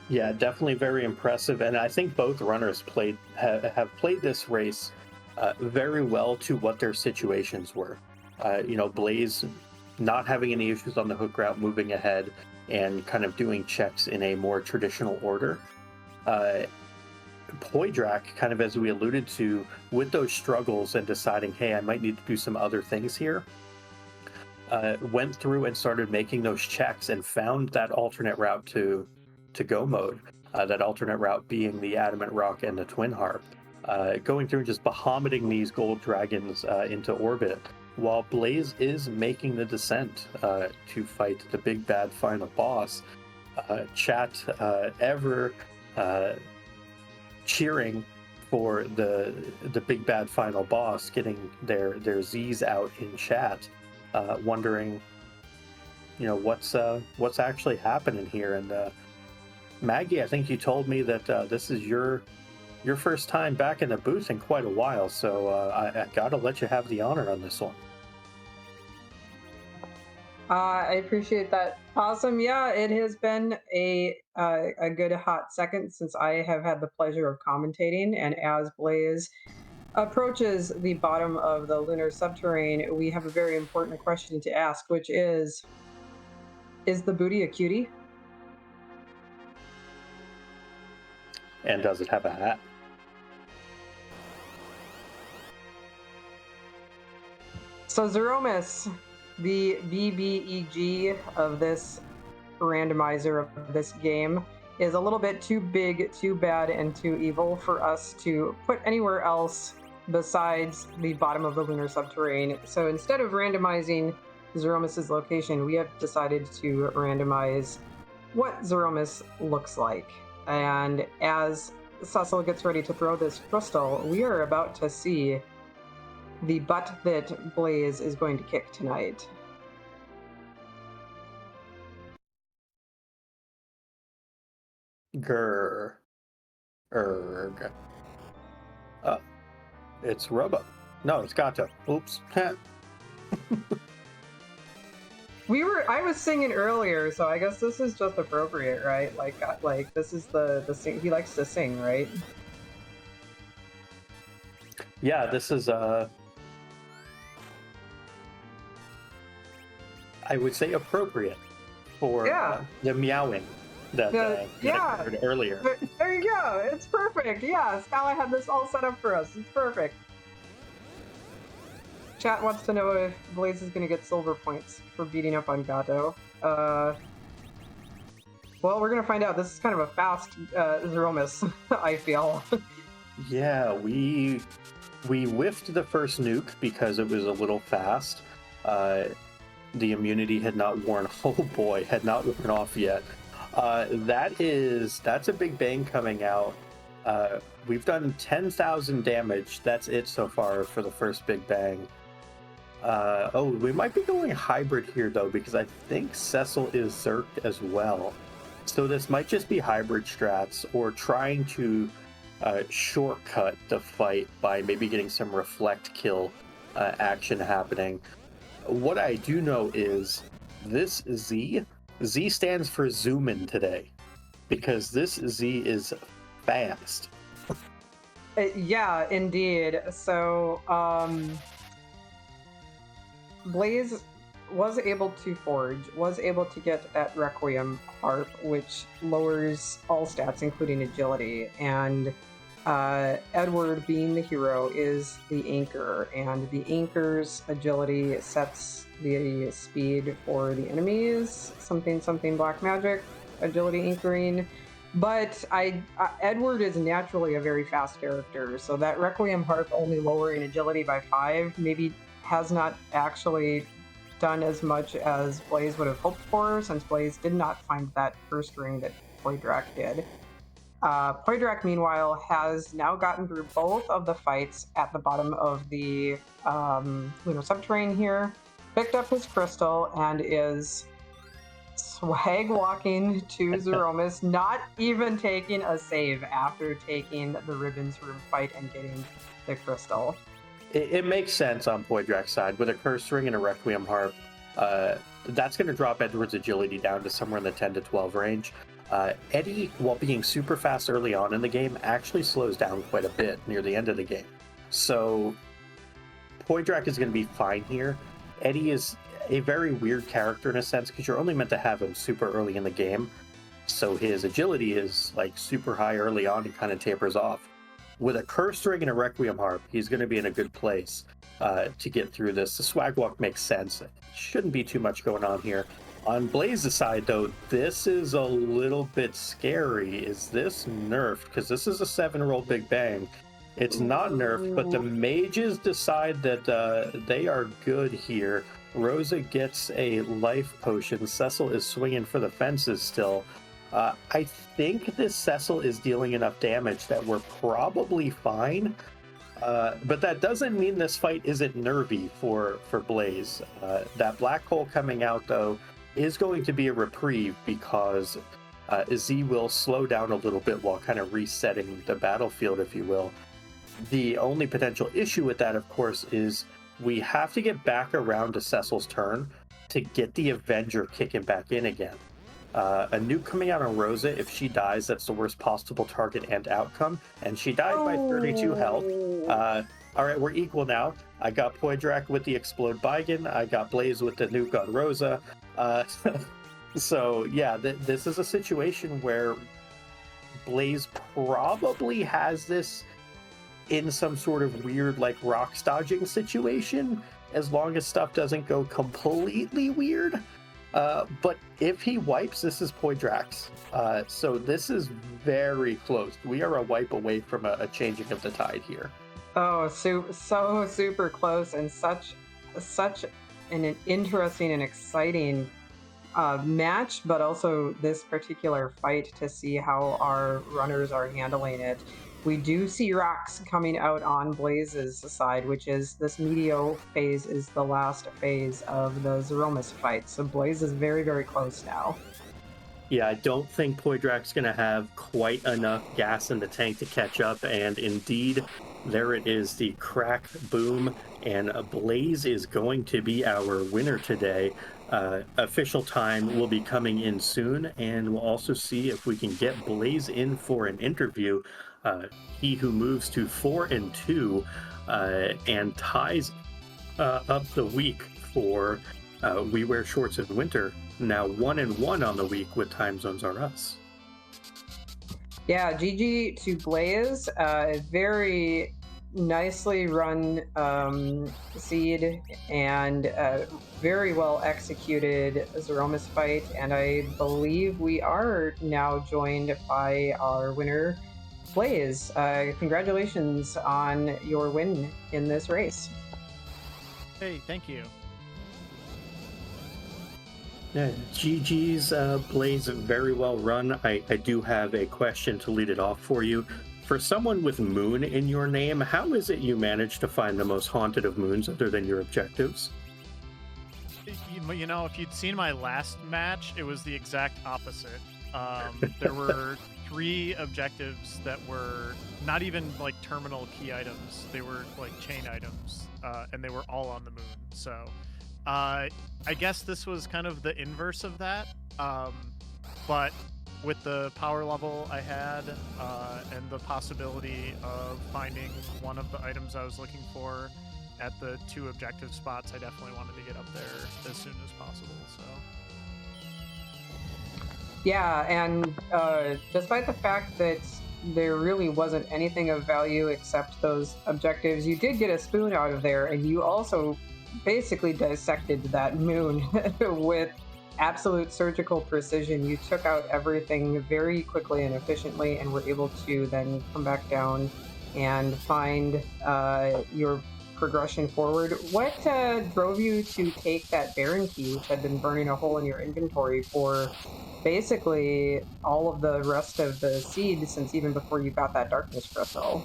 Yeah, definitely very impressive, and I think both runners have played this race very well to what their situations were. Blaze not having any issues on the hook route, moving ahead and kind of doing checks in a more traditional order. Poidrac, kind of as we alluded to, with those struggles and deciding, hey, I might need to do some other things here, went through and started making those checks and found that alternate route to go mode. That alternate route being the Adamant Rock and the Twin Harp. Going through and just behemothing these gold dragons into orbit, while Blaze is making the descent to fight the big bad final boss. Chat ever cheering for the big bad final boss, getting their Z's out in chat, wondering, what's actually happening here. And Maggie, I think you told me that this is your first time back in the booth in quite a while, so I gotta let you have the honor on this one.
I appreciate that. Awesome. Yeah, it has been a good hot second since I have had the pleasure of commentating. And as Blaze approaches the bottom of the lunar subterrane, we have a very important question to ask, which is the booty a cutie?
And does it have a hat?
So Zeromus, the BBEG of this randomizer of this game, is a little bit too big, too bad, and too evil for us to put anywhere else besides the bottom of the lunar subterrane. So instead of randomizing Zeromus's location, we have decided to randomize what Zeromus looks like. And as Cecil gets ready to throw this crystal, we are about to see the butt that Blaze is going to kick tonight.
Grr. Erg. It's Robo. No, it's Gato. Oops.
I was singing earlier, so I guess this is just appropriate, right? Like this is the sing. He likes to sing, right?
Yeah, this is I would say appropriate for the meowing that I heard earlier.
There you go. It's perfect. Yeah, Scala had this all set up for us. It's perfect. Chat wants to know if Blaze is going to get silver points for beating up on Gato. Well, we're going to find out. This is kind of a fast Zeromus, I feel.
Yeah, we whiffed the first nuke because it was a little fast. The immunity had not worn. Oh boy, had not worn off yet. That's a big bang coming out. We've done 10,000 damage. That's it so far for the first big bang. We might be going hybrid here though, because I think Cecil is Zerked as well. So this might just be hybrid strats or trying to shortcut the fight by maybe getting some reflect kill action happening. What I do know is this Z stands for zoom in today, because this Z is fast.
Yeah, indeed. So Blaze was able to forge, was able to get that Requiem harp, which lowers all stats, including agility. And Edward, being the hero, is the anchor, and the anchor's agility sets the speed for the enemies. Something black magic agility anchoring. But Edward is naturally a very fast character, so that Requiem harp only lowering agility by 5 maybe has not actually done as much as Blaze would have hoped for, since Blaze did not find that first ring that Poidrac did. Poidrac, meanwhile, has now gotten through both of the fights at the bottom of the lunar subterranean here, picked up his crystal, and is swag walking to Zeromus, not even taking a save after taking the Ribbons Room fight and getting the crystal.
It makes sense on Poidrac's side. With a Curse Ring and a Requiem Harp, that's going to drop Edward's agility down to somewhere in the 10 to 12 range. Eddie, while being super fast early on in the game, actually slows down quite a bit near the end of the game. So Poidrac is going to be fine here. Eddie is a very weird character in a sense, because you're only meant to have him super early in the game. So his agility is like super high early on and kind of tapers off. With a Curse Ring and a Requiem Harp, he's going to be in a good place to get through this. The swag walk makes sense. Shouldn't be too much going on here. On Blaze's side, though, this is a little bit scary. Is this nerfed? Because this is a 7-roll Big Bang. It's not nerfed, but the mages decide that they are good here. Rosa gets a life potion. Cecil is swinging for the fences still. I think this Cecil is dealing enough damage that we're probably fine. But that doesn't mean this fight isn't nervy for Blaze. That black hole coming out, though, is going to be a reprieve, because Z will slow down a little bit while kind of resetting the battlefield, if you will. The only potential issue with that, of course, is we have to get back around to Cecil's turn to get the Avenger kicking back in again. A nuke coming out on Rosa, if she dies, that's the worst possible target and outcome, and she died by 32 health. All right, we're equal now. I got Poidrac with the Explode Beigen. I got Blaze with the nuke on Rosa. So yeah, this is a situation where Blaze probably has this in some sort of weird like rocks dodging situation, as long as stuff doesn't go completely weird. But if he wipes, this is Poidrac's. So this is very close. We are a wipe away from a changing of the tide here.
Oh, so super close, and such an interesting and exciting match, but also this particular fight to see how our runners are handling it. We do see rocks coming out on Blaze's side, which is this Meteo phase is the last phase of the Zeromus fight. So Blaze is very, very close now.
Yeah, I don't think Poidrac's going to have quite enough gas in the tank to catch up, and indeed, there it is, the crack boom, and Blaze is going to be our winner today. Official time will be coming in soon, and we'll also see if we can get Blaze in for an interview. He who moves to 4-2 and ties up the week for We Wear Shorts in Winter. Now 1-1 on the week with Time Zones Are Us.
Yeah, GG to Blaze. Very nicely run seed, and very well executed Zeromus fight. And I believe we are now joined by our winner, Blaze. Congratulations on your win in this race.
Hey, thank you.
Yeah, GG's Blaze, very well run. I do have a question to lead it off for you. For someone with Moon in your name, how is it you managed to find the most haunted of moons other than your objectives?
You know, if you'd seen my last match, it was the exact opposite. There were 3 objectives that were not even like terminal key items. They were like chain items, and they were all on the moon. So I guess this was kind of the inverse of that. But with the power level I had and the possibility of finding one of the items I was looking for, at the 2 objective spots, I definitely wanted to get up there as soon as possible. So
Yeah, and despite the fact that there really wasn't anything of value except those objectives, you did get a spoon out of there, and you also basically dissected that moon with absolute surgical precision. You took out everything very quickly and efficiently, and were able to then come back down and find your progression forward. What drove you to take that Baron key, which had been burning a hole in your inventory for basically all of the rest of the seed since even before you got that darkness crystal?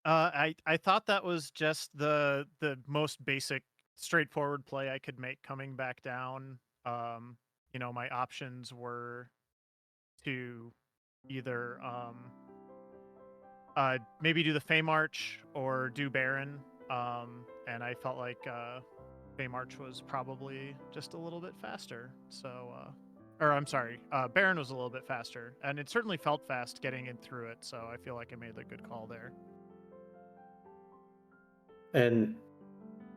I thought that was just the most basic, straightforward play I could make coming back down. My options were to either maybe do the Fey March or do Baron. And I felt like Fey March was probably just a little bit faster. So, or I'm sorry, Baron was a little bit faster, and it certainly felt fast getting in through it. So I feel like I made a good call there.
And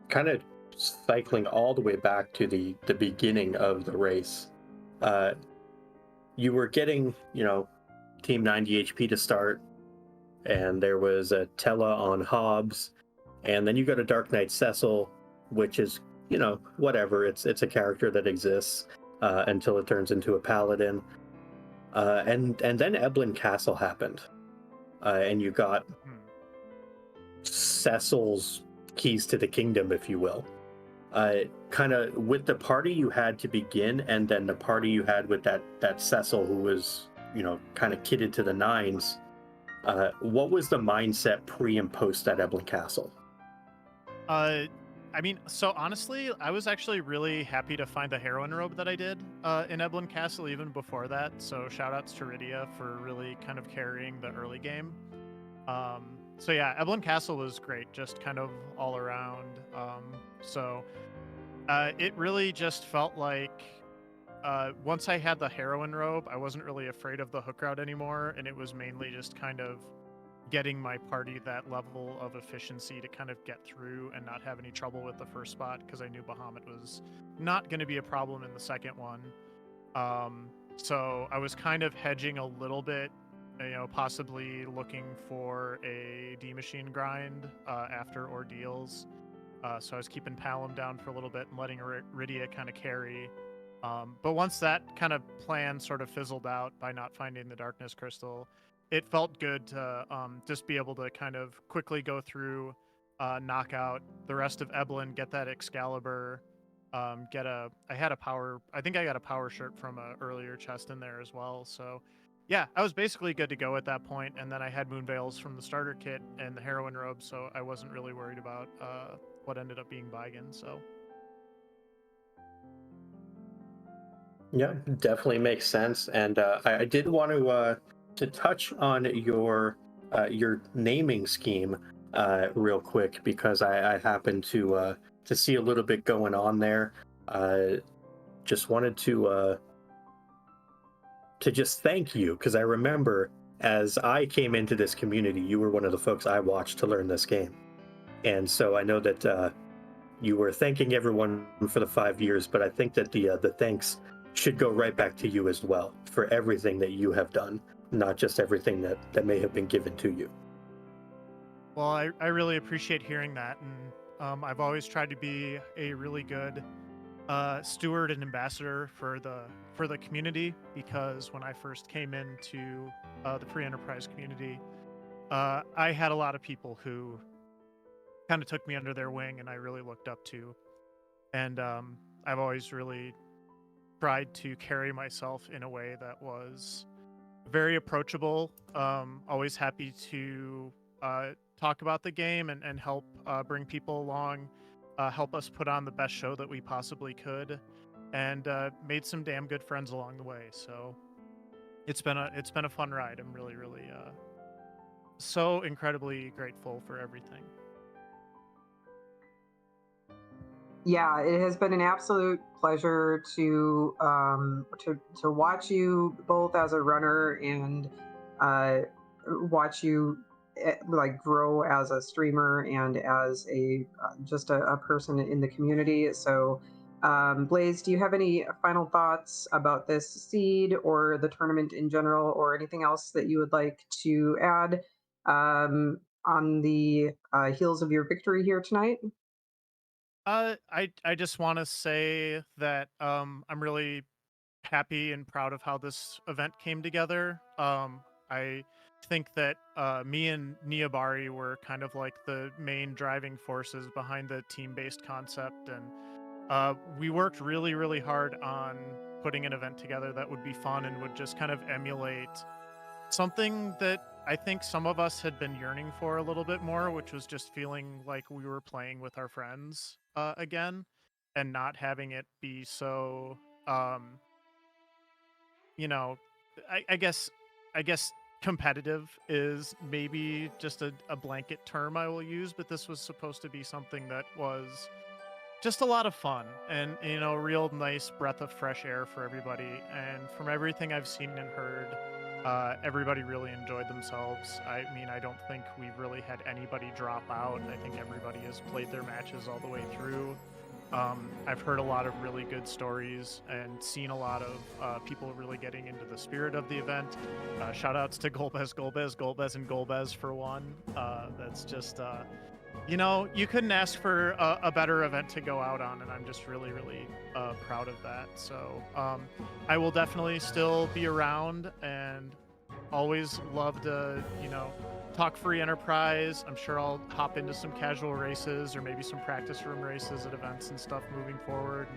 kind of cycling all the way back to the beginning of the race, uh, you were getting, Team 90 HP to start, and there was a Tella on Hobbs, and then you go to Dark Knight Cecil, which is, whatever. It's a character that exists until it turns into a paladin. And then Eblan Castle happened, and you got Cecil's keys to the kingdom, if you will. Kind of with the party you had to begin, and then the party you had with that Cecil who was, kind of kitted to the nines. What was the mindset pre and post at Eblan Castle?
So honestly, I was actually really happy to find the heroine robe that I did in Eblan Castle even before that. So shout outs to Rydia for really kind of carrying the early game. So yeah, Eblan Castle was great, just kind of all around. It really just felt like once I had the heroine robe, I wasn't really afraid of the hook route anymore, and it was mainly just kind of getting my party that level of efficiency to kind of get through and not have any trouble with the first spot, because I knew Bahamut was not going to be a problem in the second one. So I was kind of hedging a little bit, possibly looking for a D-Machine grind after Ordeals. So I was keeping Palom down for a little bit and letting Rydia kind of carry. But once that kind of plan sort of fizzled out by not finding the Darkness Crystal, it felt good to just be able to kind of quickly go through, knock out the rest of Eblan, get that Excalibur, I think I got a power shirt from a earlier chest in there as well. So yeah, I was basically good to go at that point, and then I had Moonveils from the starter kit and the heroine robe, so I wasn't really worried about what ended up being Baigen. So
Yeah, definitely makes sense. And I did want to touch on your naming scheme real quick, because I happened to see a little bit going on there. Just wanted to just thank you, because I remember as I came into this community, you were one of the folks I watched to learn this game, and so I know that you were thanking everyone for the 5 years, but I think that the thanks should go right back to you as well for everything that you have done, not just everything that may have been given to you.
well, I really appreciate hearing that, and I've always tried to be a really good steward and ambassador for the community, because when I first came into the free enterprise community, I had a lot of people who kind of took me under their wing and I really looked up to, and I've always really tried to carry myself in a way that was very approachable, always happy to talk about the game and help bring people along, help us put on the best show that we possibly could, and made some damn good friends along the way. So it's been a fun ride. I'm really so incredibly grateful for everything.
Yeah, it has been an absolute pleasure to watch you both as a runner and watch you like grow as a streamer and as a just a person in the community. So, Blaze, do you have any final thoughts about this seed or the tournament in general, or anything else that you would like to add on the heels of your victory here tonight?
I just want to say that I'm really happy and proud of how this event came together. I think that me and Niabari were kind of like the main driving forces behind the team-based concept, and we worked really, really hard on putting an event together that would be fun and would just kind of emulate something that I think some of us had been yearning for a little bit more, which was just feeling like we were playing with our friends again, and not having it be so um, you know, I guess I guess competitive is maybe just a blanket term I will use, but this was supposed to be something that was just a lot of fun and a real nice breath of fresh air for everybody. And from everything I've seen and heard, everybody really enjoyed themselves. I mean, I don't think we've really had anybody drop out. I think everybody has played their matches all the way through. I've heard a lot of really good stories and seen a lot of people really getting into the spirit of the event. Shout outs to Golbez, and Golbez for one. That's just, you couldn't ask for a better event to go out on, and I'm just really, really proud of that. So I will definitely still be around and always love to, talk free enterprise. I'm sure I'll hop into some casual races or maybe some practice room races at events and stuff moving forward.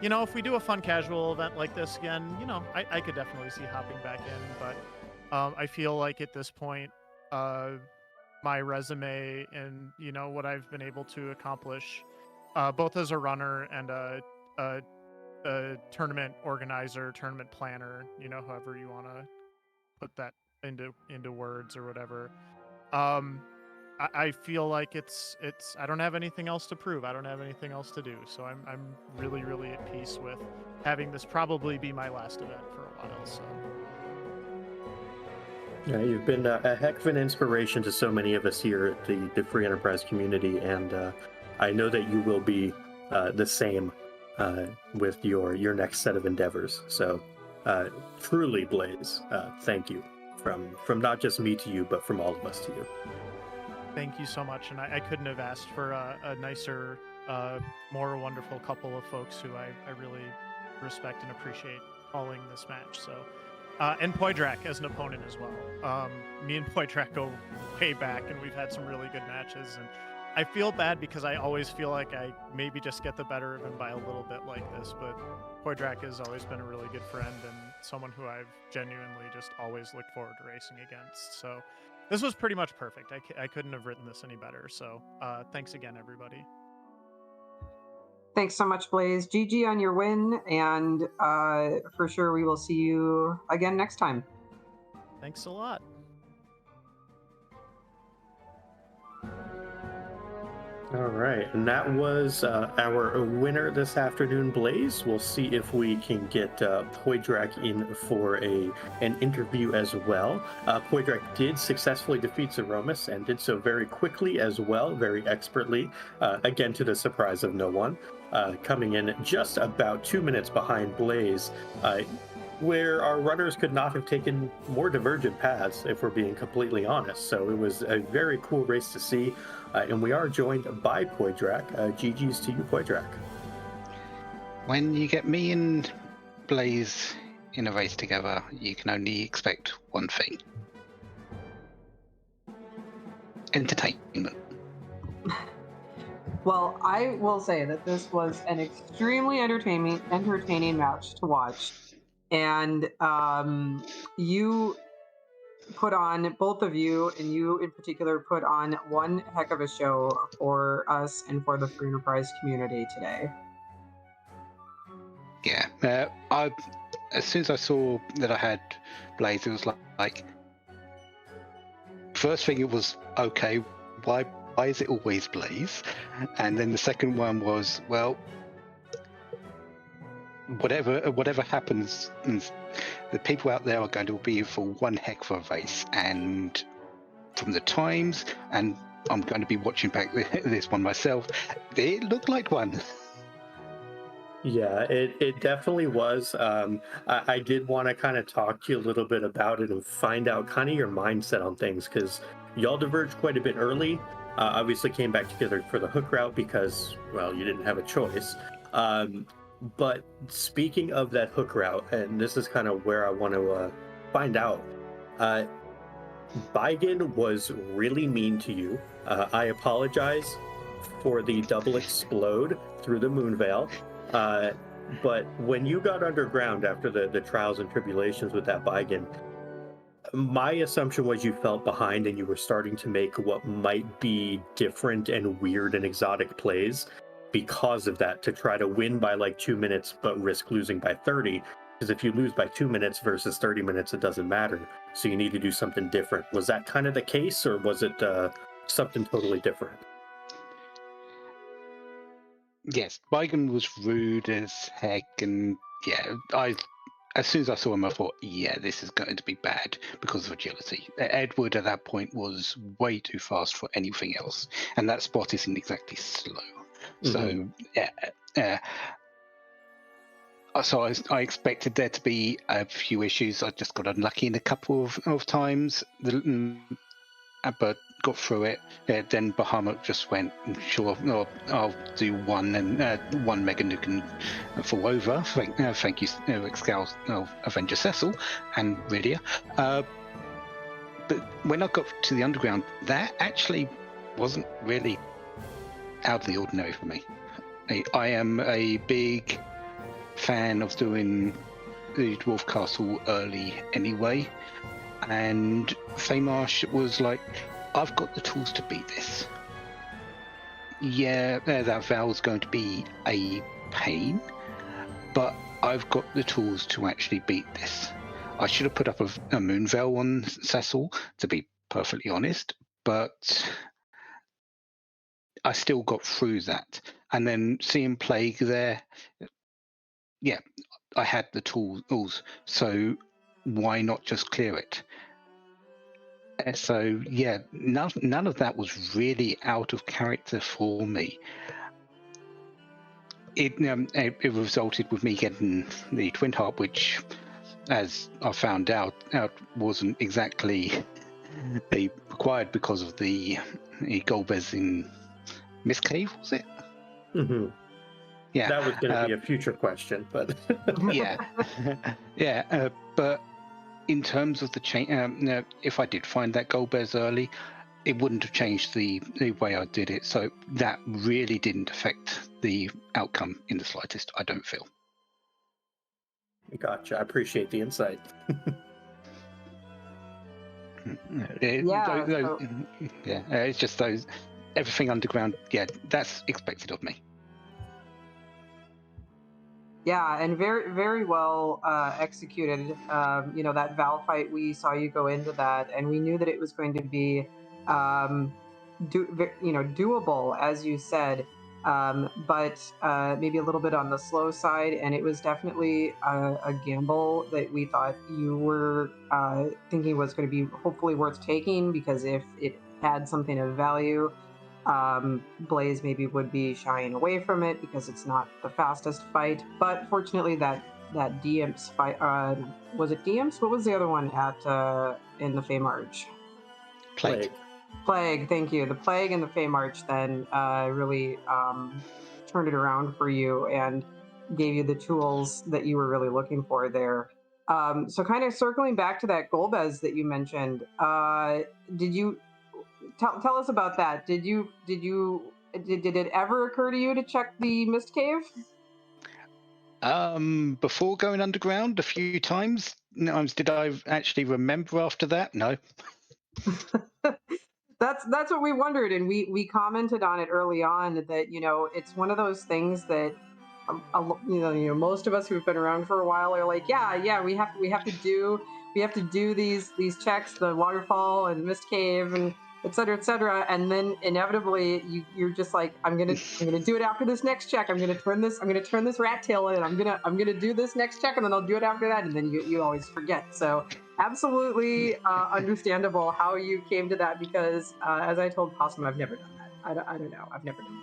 And, if we do a fun casual event like this again, I could definitely see hopping back in. But I feel like at this point, my resume and, what I've been able to accomplish, both as a runner and a tournament organizer, tournament planner, however you want to put that into words or whatever. Um, I feel like it's I don't have anything else to prove. I don't have anything else to do. So I'm really, really at peace with having this probably be my last event for a while. So
Yeah, you've been a heck of an inspiration to so many of us here at the Free Enterprise community, and I know that you will be the same with your next set of endeavors. So, truly, Blaze, thank you from not just me to you, but from all of us to you.
thank you so much, and I couldn't have asked for a nicer, more wonderful couple of folks who I really respect and appreciate calling this match. So. And Poidrac as an opponent as well. Me and Poidrac go way back, and we've had some really good matches. And I feel bad because I always feel like I maybe just get the better of him by a little bit like this. But Poidrac has always been a really good friend and someone who I've genuinely just always looked forward to racing against. So this was pretty much perfect. I couldn't have written this any better. So thanks again, everybody.
Thanks so much, Blaze. GG on your win, and for sure we will see you again next time.
Thanks a lot.
All right, and that was our winner this afternoon, Blaze. We'll see if we can get Poidrac in for an interview as well. Poidrac did successfully defeat Zeromus and did so very quickly as well, very expertly, again to the surprise of no one, coming in just about 2 minutes behind Blaze, where our runners could not have taken more divergent paths, if we're being completely honest. So it was a very cool race to see. And we are joined by Poidrac. GG's to you, Poidrac.
When you get me and Blaze in a race together, you can only expect one thing: entertainment.
Well, I will say that this was an extremely entertaining match to watch, and you put on, both of you, and you in particular, put on one heck of a show for us and for the Free Enterprise community today.
Yeah, as soon as I saw that I had Blaze, it was like first thing it was okay. Why is it always Blaze? And then the second one was, well, whatever happens, the people out there are going to be for one heck of a race, and from the times, and I'm going to be watching back this one myself. It looked like one.
Yeah, it definitely was. I did want to kind of talk to you a little bit about it and find out kind of your mindset on things, because y'all diverged quite a bit early. Obviously came back together for the hook route because, well, you didn't have a choice. But speaking of that hook route, and this is kind of where I want to find out, Baigen was really mean to you. I apologize for the double explode through the Moonveil. But when you got underground after the trials and tribulations with that Baigen, my assumption was you felt behind and you were starting to make what might be different and weird and exotic plays because of that, to try to win by like 2 minutes but risk losing by 30. Because if you lose by 2 minutes versus 30 minutes, it doesn't matter. So you need to do something different. Was that kind of the case, or was it something totally different?
Yes, Baigen was rude as heck, and yeah, as soon as I saw him, I thought, yeah, this is going to be bad because of agility. Edward at that point was way too fast for anything else, and that spot isn't exactly slow. So yeah. So I expected there to be a few issues. I just got unlucky in a couple of times, but got through it. Then Bahamut just went, sure, no, I'll do one, and one Mega Nuke and fall over. Thank you, Excal, Avenger Cecil, and Rydia. But when I got to the underground, that actually wasn't really out of the ordinary for me. I am a big fan of doing the Dwarf Castle early anyway, and Faymarsh was like, I've got the tools to beat this. Yeah, that Val's going to be a pain, but I've got the tools to actually beat this. I should have put up a Moonveil on Cecil, to be perfectly honest, but I still got through that. And then seeing Plague there, yeah, I had the tools, so why not just clear it? So yeah, none of that was really out of character for me. It resulted with me getting the Twin Heart, which, as I found out wasn't exactly required because of the Golbez in Mist Cave, was it?
Mm-hmm.
Yeah,
that was going to be a future question, but
yeah, yeah. But in terms of the change, if I did find that Golbez early, it wouldn't have changed the way I did it. So that really didn't affect the outcome in the slightest, I don't feel.
Gotcha. I appreciate the insight.
It's just those, everything underground. Yeah, that's expected of me.
Yeah, and very, very well executed. That Val fight, we saw you go into that, and we knew that it was going to be, doable, as you said, but maybe a little bit on the slow side. And it was definitely a gamble that we thought you were thinking was going to be hopefully worth taking, because if it had something of value, Blaze maybe would be shying away from it because it's not the fastest fight. But fortunately, that Diemps fight, was it Diemps? What was the other one at in the Feymarch?
Plague.
Thank you. The Plague and the Feymarch then really turned it around for you and gave you the tools that you were really looking for there. So kind of circling back to that Golbez that you mentioned, did you tell us about that? Did it ever occur to you to check the Mist Cave?
Before going underground a few times. Did I actually remember after that? No.
That's what we wondered, and we commented on it early on that it's one of those things that most of us who've been around for a while are like, yeah, we have to do these checks, the waterfall and Mist Cave and et cetera, and then inevitably you're just like, I'm gonna do it after this next check. I'm gonna turn this rat tail in. I'm gonna do this next check, and then I'll do it after that, and then you always forget. So absolutely understandable how you came to that because, as I told Possum, I've never done that. I don't know. I've never done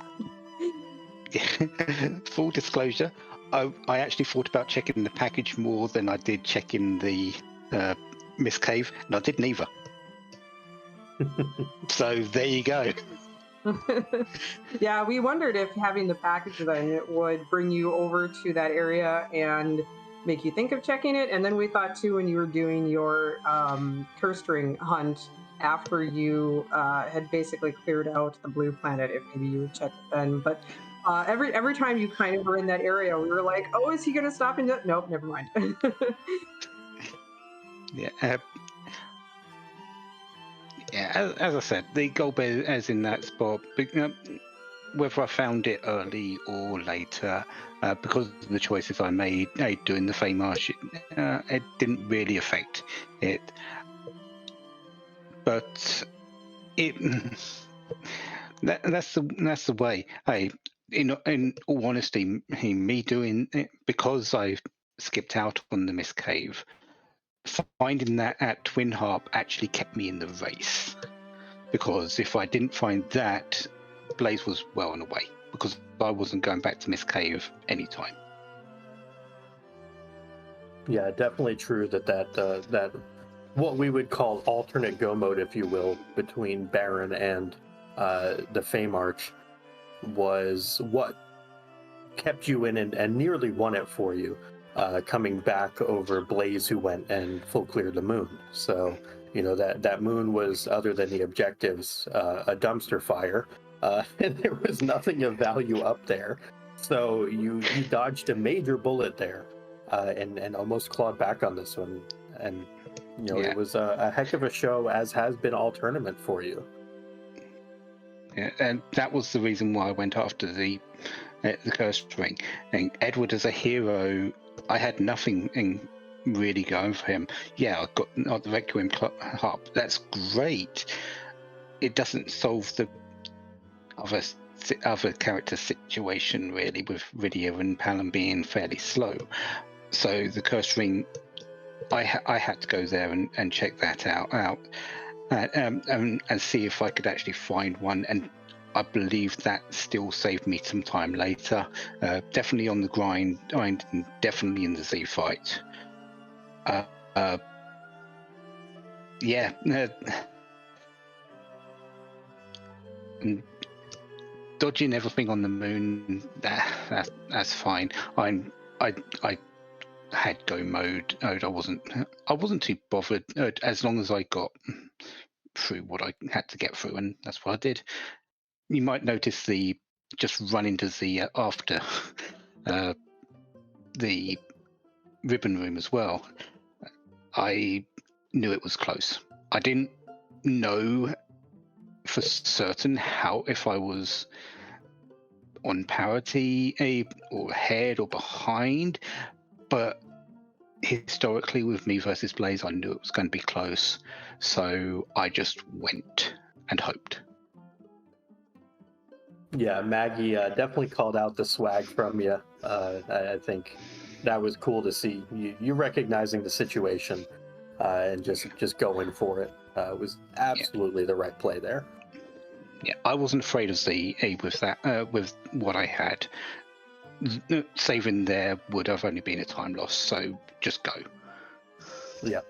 that.
Full disclosure, I actually thought about checking the package more than I did checking the Miss Cave, and I did neither. So there you go.
Yeah, we wondered if having the package then would bring you over to that area and make you think of checking it. And then we thought too, when you were doing your curse ring hunt after you had basically cleared out the blue planet, if maybe you would check it then. But every time you kind of were in that area, we were like, "Oh, is he going to stop?" And nope, never mind.
Yeah. Yeah, as I said, the gold bear is in that spot. But, whether I found it early or later, because of the choices I made doing the Fey Marsh, it didn't really affect it. But it that's the way. Hey, in all honesty, me doing it because I skipped out on the Miss Cave. Finding that at Twin Harp actually kept me in the race, because if I didn't find that, Blaze was well on the way, because I wasn't going back to Miss Cave anytime.
Yeah, definitely true that what we would call alternate go mode, if you will, between Baron and the Fey March was what kept you in and nearly won it for you, coming back over Blaze, who went and full cleared the moon. So, you know, that moon was, other than the objectives, a dumpster fire, and there was nothing of value up there. So you dodged a major bullet there, and almost clawed back on this one. And, you know, It was a heck of a show, as has been all tournament for you.
Yeah, and that was the reason why I went after the cursed ring. And Edward as a hero, I had nothing really going for him. Yeah, I got the Requiem harp. That's great. It doesn't solve the other character situation really, with Rydia and Palom being fairly slow. So the cursed ring, I had to go there and check that out. And see if I could actually find one, and I believe that still saved me some time later. Definitely on the grind, and definitely in the Z fight. Yeah, dodging everything on the moon. That's fine. I had go mode. I wasn't too bothered as long as I got through what I had to get through, and that's what I did. You might notice the just run into the after the ribbon room as well. I knew it was close. I didn't know for certain how, if I was on parity or ahead or behind, but historically with me versus Blaze, I knew it was going to be close, so I just went and hoped.
Yeah, Maggie definitely called out the swag from you. I think that was cool to see you recognizing the situation and just going for it. Was absolutely the right play there.
Yeah, I wasn't afraid of the with that with what I had. Saving there would have only been a time loss, so just go.
Yeah.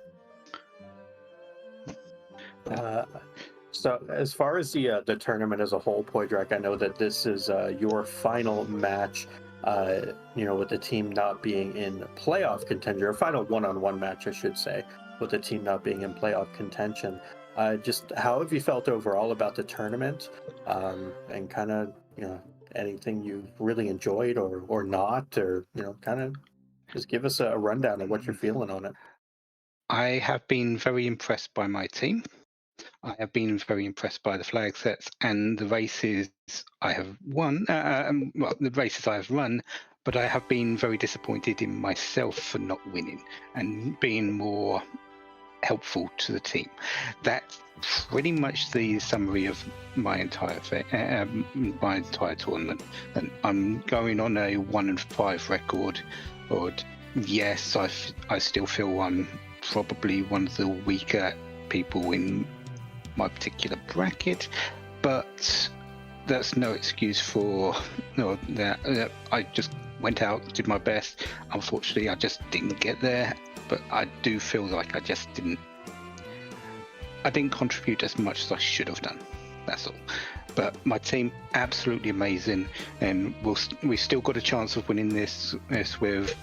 So as far as the tournament as a whole, Poidrac, I know that this is your final match, with the team not being in playoff contention, or final one-on-one match, I should say, with the team not being in playoff contention. Just how have you felt overall about the tournament, and kind of, anything you really enjoyed or not, or, kind of just give us a rundown of what you're feeling on it.
I have been very impressed by my team. I have been very impressed by the flag sets and the races I have won. The races I have run, but I have been very disappointed in myself for not winning and being more helpful to the team. That's pretty much the summary of my entire tournament. And I'm going on a 1-5 record. Yes, I still feel I'm probably one of the weaker people in my particular bracket, but that's no excuse for that. I just went out, did my best. Unfortunately, I just didn't get there, but I do feel like I didn't contribute as much as I should have done. That's all. But my team absolutely amazing, and we still got a chance of winning this with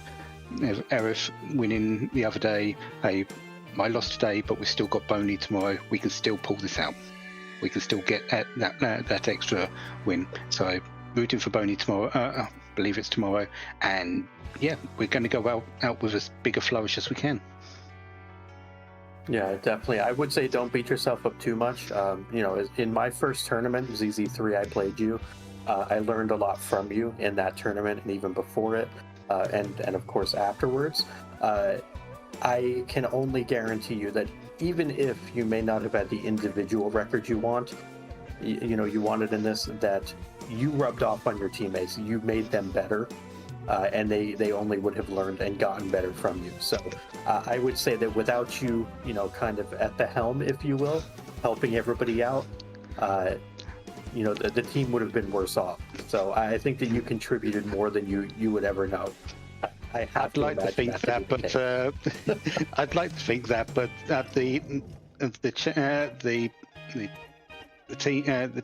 Erif winning the other day. I lost today, but we still got Boney tomorrow. We can still pull this out. We can still get that extra win. So rooting for Boney tomorrow. I believe it's tomorrow, and yeah, we're going to go out with as big a flourish as we can.
Yeah, definitely. I would say don't beat yourself up too much. In my first tournament, ZZ3, I played you. I learned a lot from you in that tournament and even before it, and of course afterwards. I can only guarantee you that even if you may not have had the individual record you want, you wanted in this, that you rubbed off on your teammates. You made them better. And they only would have learned and gotten better from you. So I would say that without you, kind of at the helm, if you will, helping everybody out, the team would have been worse off. So I think that you contributed more than you would ever know. I'd like to think that, but
I'd like to think that, but the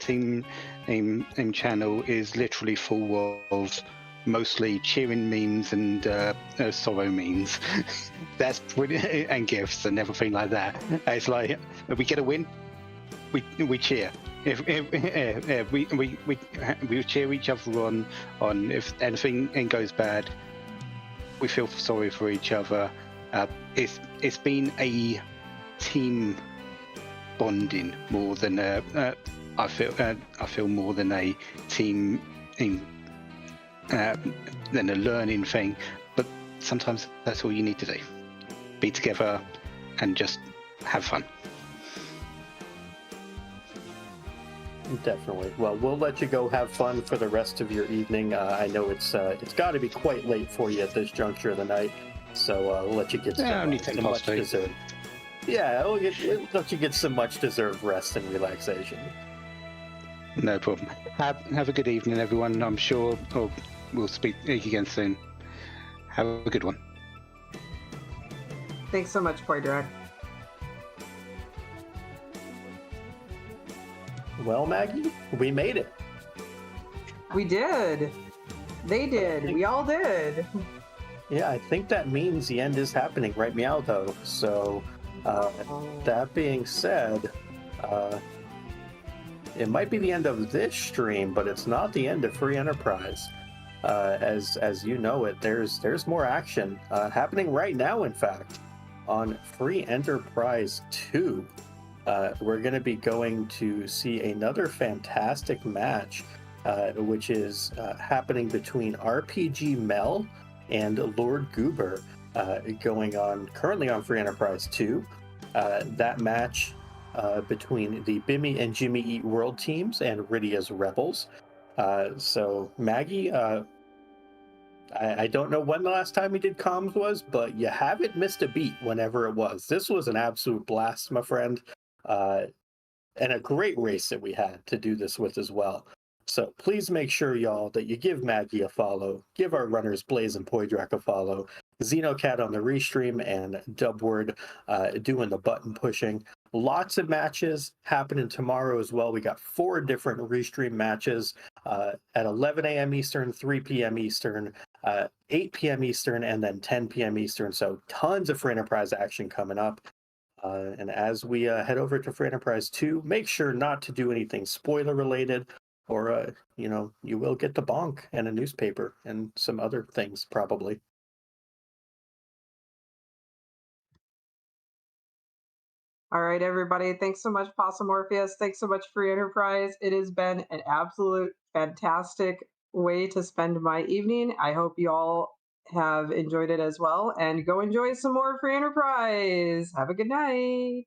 team in channel is literally full of mostly cheering memes and sorrow memes. That's brilliant, and gifts and everything like that. It's like if we get a win, we cheer. If we cheer each other on if anything goes bad, we feel sorry for each other. It's been a team bonding more than I feel more than a team than a learning thing. But sometimes that's all you need to do: be together and just have fun.
Definitely. Well, we'll let you go have fun for the rest of your evening. I know it's got to be quite late for you at this juncture of the night, so we'll let you get some much deserved. Yeah, we'll let you get some much deserved rest and relaxation.
No problem. Have a good evening, everyone. I'm sure we'll speak again soon. Have a good one.
Thanks so much, Poidrac.
Well, Maggie, we made it.
We did. They did. We all did.
Yeah, I think that means the end is happening right meow, though. So, that being said, it might be the end of this stream, but it's not the end of Free Enterprise. As you know it, there's more action happening right now, in fact, on Free Enterprise 2. We're going to be going to see another fantastic match, which is happening between RPG Mel and Lord Goober, going on currently on Free Enterprise 2. That match between the Bimmy and Jimmy Eat World teams and Rydia's Rebels. So Maggie, I don't know when the last time we did comms was, but you haven't missed a beat whenever it was. This was an absolute blast, my friend. And a great race that we had to do this with as well. So please make sure, y'all, that you give Maggie a follow, give our runners Blaze and Poidrac a follow, Xenocat on the restream, and Dubword doing the button pushing. Lots of matches happening tomorrow as well. We got 4 different restream matches at 11 a.m. Eastern, 3 p.m. Eastern, 8 p.m. Eastern, and then 10 p.m. Eastern. So tons of Free Enterprise action coming up. And as we head over to Free Enterprise 2, make sure not to do anything spoiler related, or you will get the bonk and a newspaper and some other things probably.
All right, everybody. Thanks so much, Possum Morpheus. Thanks so much, Free Enterprise. It has been an absolute fantastic way to spend my evening. I hope you all have enjoyed it as well, and go enjoy some more Free Enterprise. Have a good night.